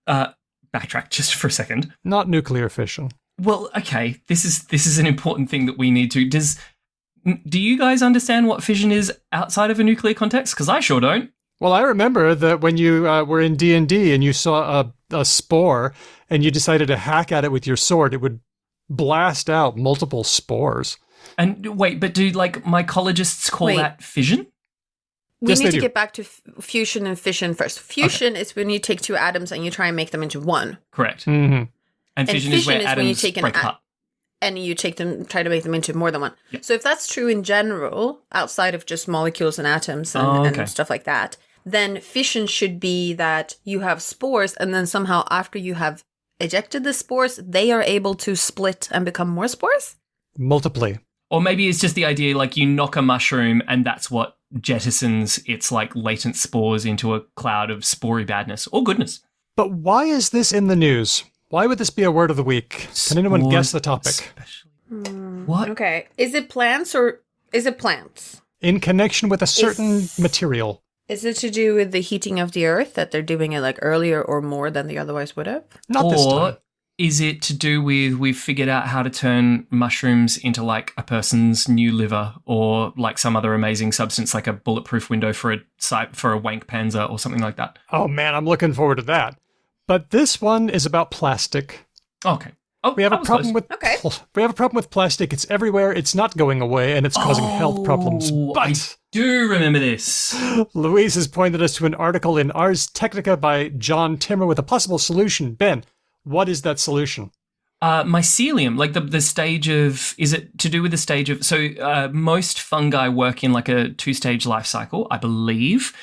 backtrack just for a second? Not nuclear fission. Well, okay, this is an important thing that we need to. Do you guys understand what fission is outside of a nuclear context? Because I sure don't. Well, I remember that when you were in D&D and you saw a spore and you decided to hack at it with your sword, it would blast out multiple spores. And wait, but do like mycologists call that fission? We Yes, need they to do. get back to fusion and fission first. Fusion is when you take two atoms and you try and make them into one. Correct. Mm-hmm. And fission is where when you atoms take break apart. and you take them, try to make them into more than one. Yep. So if that's true in general, outside of just molecules and atoms and stuff like that, then fission should be that you have spores and then somehow after you have ejected the spores, they are able to split and become more spores? Multiply. Or maybe it's just the idea like you knock a mushroom and that's what jettisons its like latent spores into a cloud of spory badness or goodness. But why is this in the news? Why would this be a word of the week? Can anyone guess the topic? What? Okay. Is it plants or is it plants? In connection with a certain material. Is it to do with the heating of the earth that they're doing it like earlier or more than they otherwise would have? Not this time. Is it to do with we've figured out how to turn mushrooms into like a person's new liver or like some other amazing substance like a bulletproof window for a wank panzer or something like that? Oh man, I'm looking forward to that. But this one is about plastic. Okay. Oh, We have a problem with we have a problem with plastic. It's everywhere. It's not going away, and it's causing health problems. I But do remember this. Louise has pointed us to an article in Ars Technica by John Timmer with a possible solution. Ben, what is that solution? Mycelium, like the stage of, is it to do with the stage of, so most fungi work in like a 2-stage life cycle, I believe.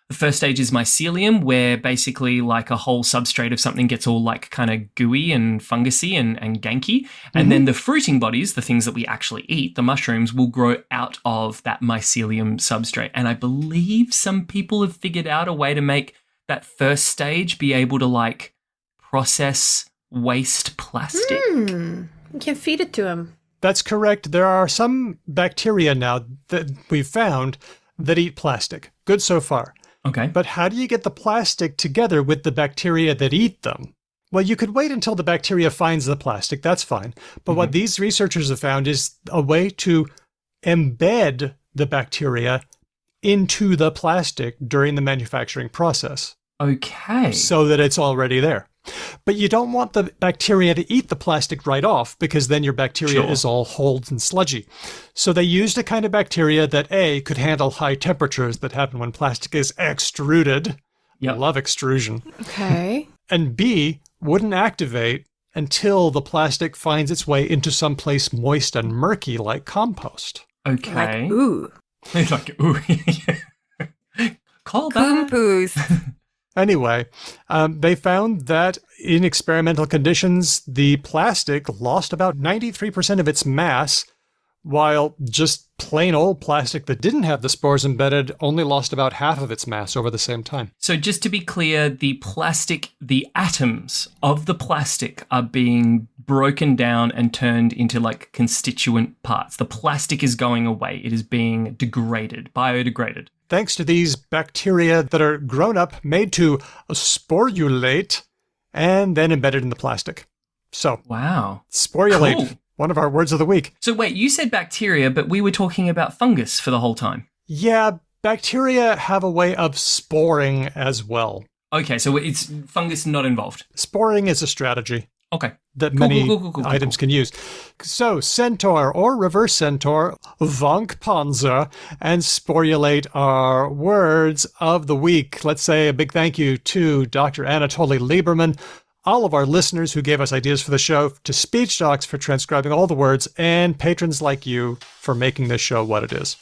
The first stage is mycelium, where basically like a whole substrate of something gets all like kind of gooey and fungusy and ganky. And then the fruiting bodies, the things that we actually eat, the mushrooms, will grow out of that mycelium substrate. And I believe some people have figured out a way to make that first stage be able to like process waste plastic. You can feed it to them. That's correct. There are some bacteria now that we've found that eat plastic. Good so far. Okay. But how do you get the plastic together with the bacteria that eat them? Well, you could wait until the bacteria finds the plastic. That's fine. But what these researchers have found is a way to embed the bacteria into the plastic during the manufacturing process Okay. so that it's already there. But you don't want the bacteria to eat the plastic right off because then your bacteria is all old and sludgy. So they used a kind of bacteria that A, could handle high temperatures that happen when plastic is extruded. Yep. Love extrusion. Okay. And B, wouldn't activate until the plastic finds its way into some place moist and murky like compost. Okay. Like, ooh. Like, ooh. Call Coon that. poos. Anyway, they found that in experimental conditions, the plastic lost about 93% of its mass, while just plain old plastic that didn't have the spores embedded only lost about half of its mass over the same time. So just to be clear, the atoms of the plastic are being broken down and turned into like constituent parts. The plastic is going away. It is being degraded, biodegraded. Thanks to these bacteria that are grown up, made to sporulate, and then embedded in the plastic. So, wow. Sporulate, Cool. One of our words of the week. So wait, you said bacteria, but we were talking about fungus for the whole time. Yeah, bacteria have a way of sporing as well. Okay, so it's fungus not involved. Sporing is a strategy Okay. that Cool, many cool. items can use. So, centaur or reverse centaur, Wankpanzer, and sporulate are words of the week. Let's say a big thank you to Dr. Anatoly Liberman, all of our listeners who gave us ideas for the show, to Speech Docs for transcribing all the words, and patrons like you for making this show what it is.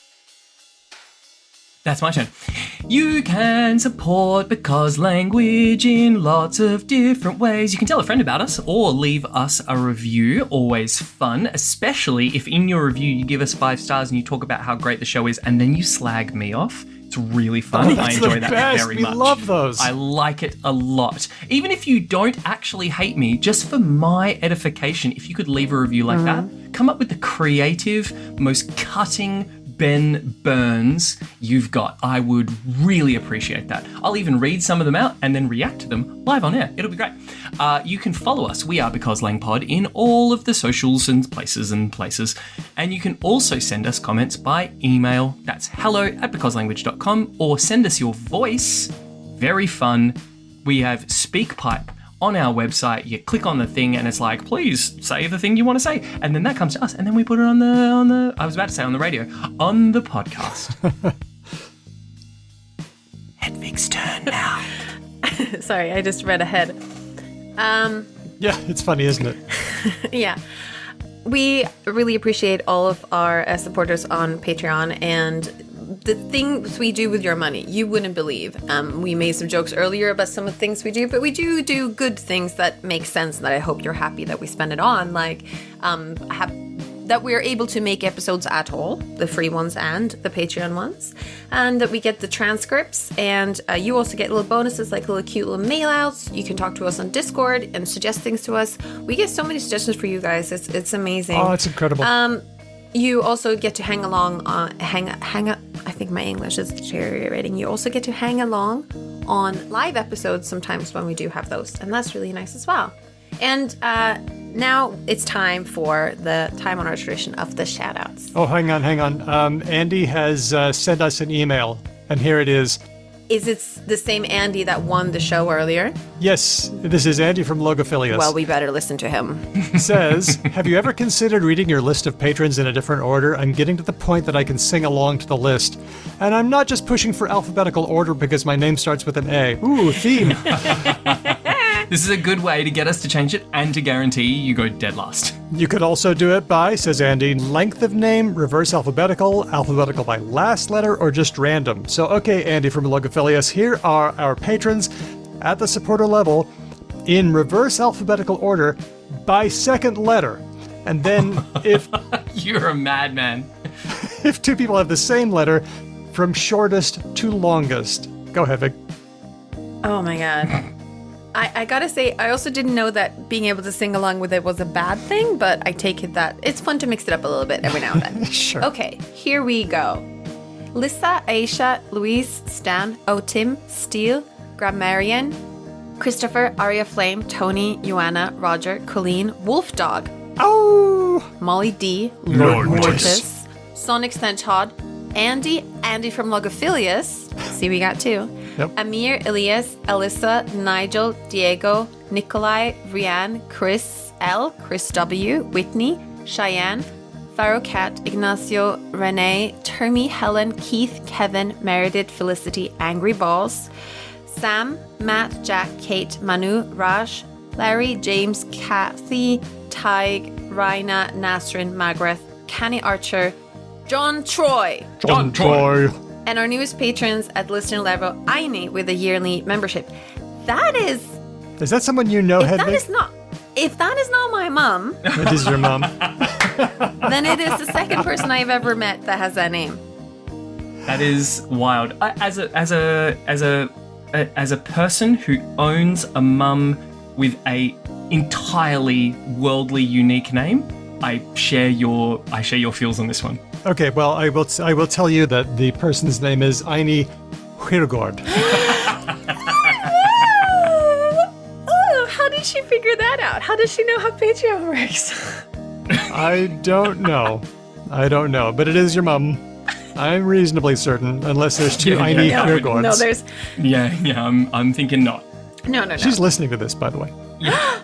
That's my turn. You can support Because Language in lots of different ways. You can tell a friend about us or leave us a review. Always fun, especially if in your review you give us 5 stars and you talk about how great the show is and then you slag me off. It's really fun. I enjoy that very much. We love those. I like it a lot. Even if you don't actually hate me, just for my edification, if you could leave a review like that, come up with the creative, most cutting Ben Burns you've got. I would really appreciate that. I'll even read some of them out and then react to them live on air. It'll be great. You can follow us. We are Because Lang Pod in all of the socials and places. And you can also send us comments by email. That's hello@becauselanguage.com, or send us your voice. Very fun. We have SpeakPipe on our website. You click on the thing and it's like, please say the thing you want to say. And then that comes to us and then we put it on the I was about to say on the radio, on the podcast. Hedvig's turn now. Sorry, I just read ahead. Yeah, it's funny, isn't it? Yeah. We really appreciate all of our supporters on Patreon, and the things we do with your money, you wouldn't believe. We made some jokes earlier about some of the things we do, but we do good things that make sense, and that I hope you're happy that we spend it on, like that we're able to make episodes at all, the free ones and the Patreon ones, and that we get the transcripts, and you also get little bonuses like little cute little mail outs. You can talk to us on Discord and suggest things to us. We get so many suggestions for you guys. It's amazing. Oh, it's incredible. You also get to hang along, hang up. I think my English is deteriorating. You also get to hang along on live episodes sometimes when we do have those, and that's really nice as well. And now it's time for the time-honored tradition of the shout-outs. Oh, hang on. Andy has sent us an email, and here it is. Is it the same Andy that won the show earlier? Yes, this is Andy from Logophilius. Well, we better listen to him. Says, have you ever considered reading your list of patrons in a different order? I'm getting to the point that I can sing along to the list. And I'm not just pushing for alphabetical order because my name starts with an A. Ooh, theme. This is a good way to get us to change it and to guarantee you go dead last. You could also do it by, says Andy, length of name, reverse alphabetical, alphabetical by last letter, or just random. So, okay, Andy from Logophilius, here are our patrons at the supporter level in reverse alphabetical order by second letter. And then if You're a madman. if two people have the same letter, from shortest to longest. Go ahead, Vic. Oh my god. I gotta say, I also didn't know that being able to sing along with it was a bad thing, but I take it that it's fun to mix it up a little bit every now and then. Sure. Okay, here we go. Lissa, Aisha, Louise, Stan, Otim, Steele, Grammarian, Christopher, Aria Flame, Tony, Joanna, Roger, Colleen, Wolfdog, Oh! Molly D, Lord Mortis, Sonic Stenchod, Andy from Logophilius. See, we got two. Yep. Amir, Elias, Alyssa, Nigel, Diego, Nikolai, Rianne, Chris L, Chris W, Whitney, Cheyenne, Pharaoh Cat, Ignacio, Renee, Termy, Helen, Keith, Kevin, Meredith, Felicity, Angry Balls, Sam, Matt, Jack, Kate, Manu, Raj, Larry, James, Kathy, Tig, Raina, Nasrin, Magrath, Canny Archer, John Troy. John Troy. And our newest patrons at listener level, Aini, with a yearly membership. That is... Is that someone you know, Hedvig? If that is not my mum, It is your mom. then it is the second person I've ever met that has that name. That is wild. As a person who owns a mum with a entirely worldly unique name, I share your feels on this one. Okay, well, I will tell you that the person's name is Aini Hvigård. How did she figure that out? How does she know how Patreon works? I don't know, but it is your mum. I'm reasonably certain, unless there's two Aini Hvigårds. No, there's... Yeah, I'm thinking not. No. She's listening to this, by the way. Yeah.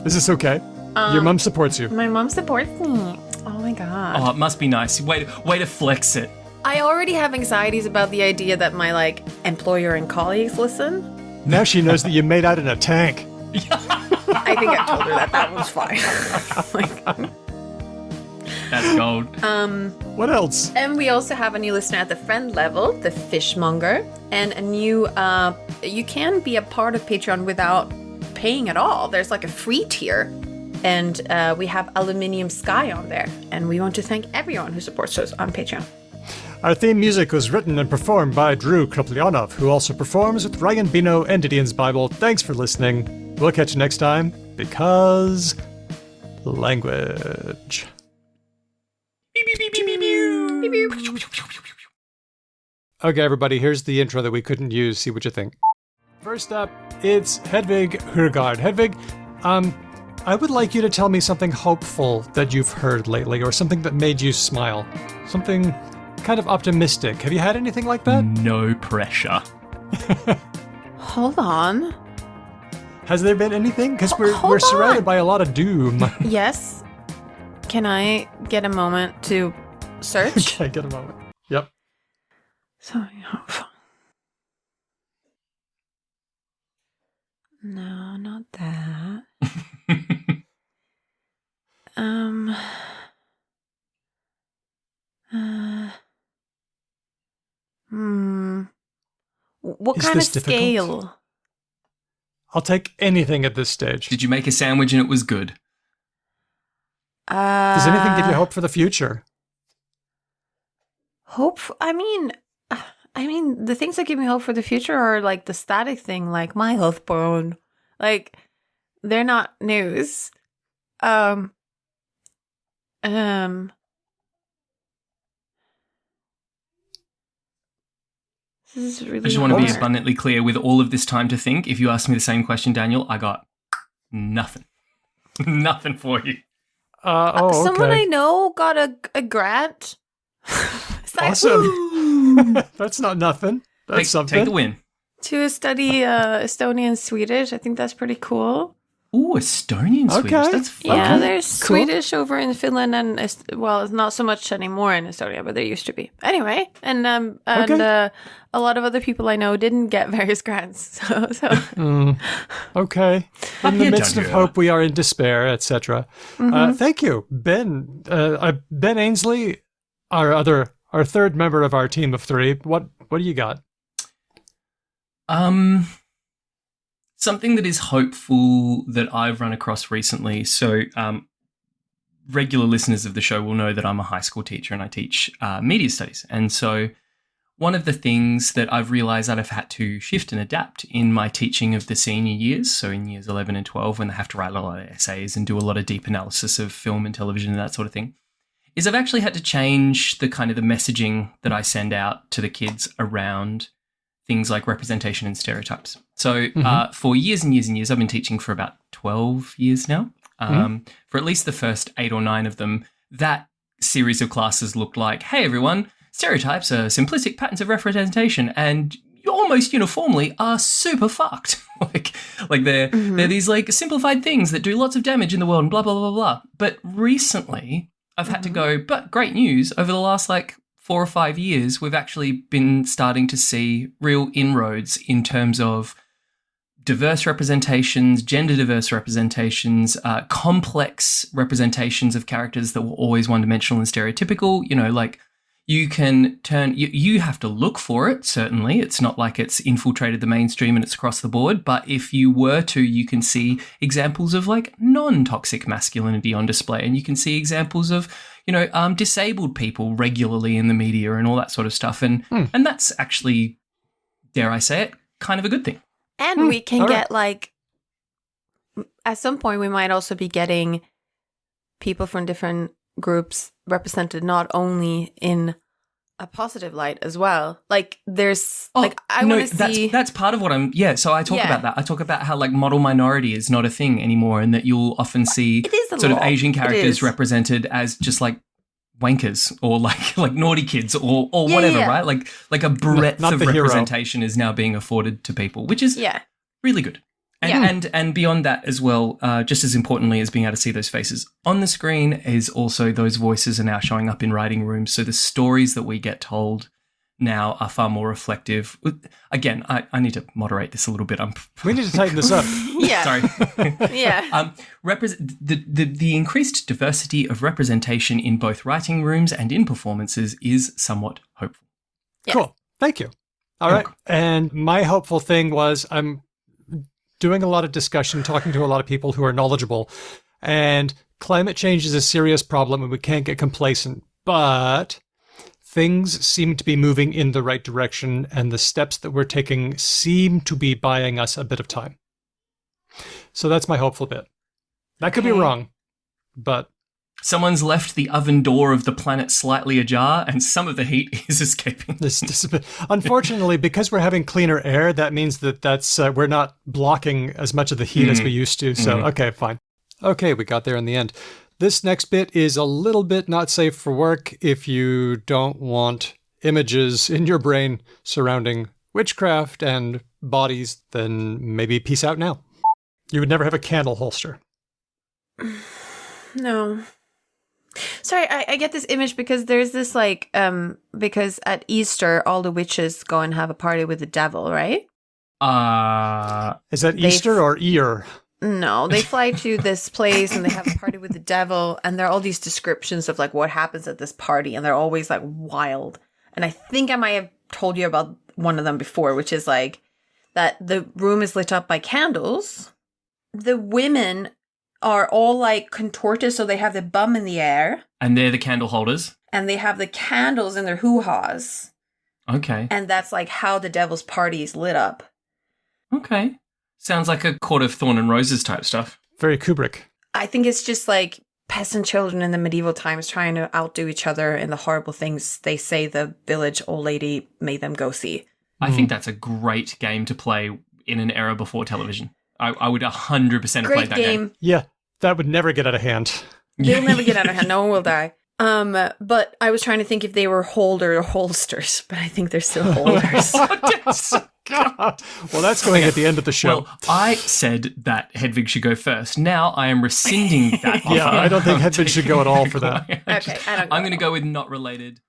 Is this okay? Your mum supports you. My mom supports me. Oh my god. Oh, it must be nice. Way to flex it. I already have anxieties about the idea that my employer and colleagues listen. Now she knows that you made out in a tank. I think I told her that was fine. That's gold. What else? And we also have a new listener at the friend level, the Fishmonger, and a new. You can be a part of Patreon without paying at all. There's a free tier, and we have Aluminium Sky on there. And we want to thank everyone who supports us on Patreon. Our theme music was written and performed by Drew Kroplyanov, who also performs with Ryan Bino and Gideon's Bible. Thanks for listening. We'll catch you next time, because language. Okay, everybody, here's the intro that we couldn't use. See what you think. First up, it's Hedvig Hvigård. Hedvig, I would like you to tell me something hopeful that you've heard lately, or something that made you smile. Something kind of optimistic. Have you had anything like that? No pressure. Hold on. Has there been anything? Because we're surrounded by a lot of doom. Yes. Can I get a moment to search? Okay, get a moment. Yep. Something hopeful. No, not that. What Is kind of this difficult? scale? I'll take anything at this stage. Did you make a sandwich and it was good? Does anything give you hope for the future? Hope? I mean, the things that give me hope for the future are the static thing, like my health bone. They're not news. This is really I just want to be hard. abundantly clear with all of this time to think. If you ask me the same question, Daniel, I got nothing. Nothing for you. Okay. Someone I know got a grant. Awesome. That's not nothing. That's something. Take the win. To study Estonian Swedish. I think that's pretty cool. Ooh, Estonian Swedish. Okay. That's fun. Yeah, there's Cool. Swedish over in Finland and it's not so much anymore in Estonia, but there used to be. Anyway, and a lot of other people I know didn't get various grants. So. Okay. In the you midst done of good. hope, we are in despair, etc. Thank you, Ben. Ben Ainsley, our third member of our team of three. What do you got? Something that is hopeful that I've run across recently. So, regular listeners of the show will know that I'm a high school teacher and I teach media studies. And so one of the things that I've realized that I've had to shift and adapt in my teaching of the senior years, so in years 11 and 12, when they have to write a lot of essays and do a lot of deep analysis of film and television and that sort of thing, is I've actually had to change the kind of the messaging that I send out to the kids around things like representation and stereotypes. So for years and years and years, I've been teaching for about 12 years now. For at least the first 8 or 9 of them, that series of classes looked like, hey, everyone, stereotypes are simplistic patterns of representation, and you're almost uniformly are super fucked. like they're these like simplified things that do lots of damage in the world and blah, blah, blah, blah. But recently I've had to go, but great news, over the last like 4 or 5 years, we've actually been starting to see real inroads in terms of diverse representations, gender diverse representations, complex representations of characters that were always one-dimensional and stereotypical. You know, like you can turn, you have to look for it, certainly. It's not like it's infiltrated the mainstream and it's across the board. But if you were to, you can see examples of like non-toxic masculinity on display. And you can see examples of, you know, disabled people regularly in the media and all that sort of stuff. And that's actually, dare I say it, kind of a good thing. And we can get like, at some point we might also be getting people from different groups represented not only in a positive light as well. Like there's I want to see. That's part of what I'm. Yeah. So I talk about that. I talk about how like model minority is not a thing anymore, and that you'll often see sort of Asian characters represented as just like wankers or like naughty kids or whatever, right? Like a breadth of representation is now being afforded to people, which is really good. And beyond that as well, just as importantly as being able to see those faces on the screen is also those voices are now showing up in writing rooms. So the stories that we get told now are far more reflective. Again, I need to moderate this a little bit. We need to tighten this up. Sorry. Yeah. The increased diversity of representation in both writing rooms and in performances is somewhat hopeful. Yes. Cool. Thank you. All right. And my hopeful thing was I'm doing a lot of discussion, talking to a lot of people who are knowledgeable, and climate change is a serious problem and we can't get complacent, but things seem to be moving in the right direction and the steps that we're taking seem to be buying us a bit of time. So that's my hopeful bit. That could be wrong, but someone's left the oven door of the planet slightly ajar and some of the heat is escaping. Unfortunately, because we're having cleaner air, that means that's we're not blocking as much of the heat as we used to. So, okay, fine. Okay, we got there in the end. This next bit is a little bit not safe for work if you don't want images in your brain surrounding witchcraft and bodies, then maybe peace out now. You would never have a candle holster. No. Sorry, I get this image because there's this like, because at Easter, all the witches go and have a party with the devil, right? Is that Easter or Ear? No, they fly to this place and they have a party with the devil, and there are all these descriptions of like what happens at this party, and they're always like wild. And I think I might have told you about one of them before, which is like that the room is lit up by candles. The women are all like contorted, so they have the bum in the air. And they're the candle holders. And they have the candles in their hoo-haws. Okay. And that's like how the devil's party is lit up. Okay. Sounds like a Court of Thorn and Roses type stuff. Very Kubrick. I think it's just like peasant children in the medieval times trying to outdo each other in the horrible things they say the village old lady made them go see. I think that's a great game to play in an era before television. I would 100% have played that game. Yeah, that would never get out of hand. They'll never get out of hand. No one will die. But I was trying to think if they were holder or holsters, but I think they're still holders. God. Well, that's going at the end of the show. Well, I said that Hedvig should go first. Now I am rescinding that offer. Yeah, I don't think Hedvig should go at all for that. Okay, I don't. I'm going to go with not related.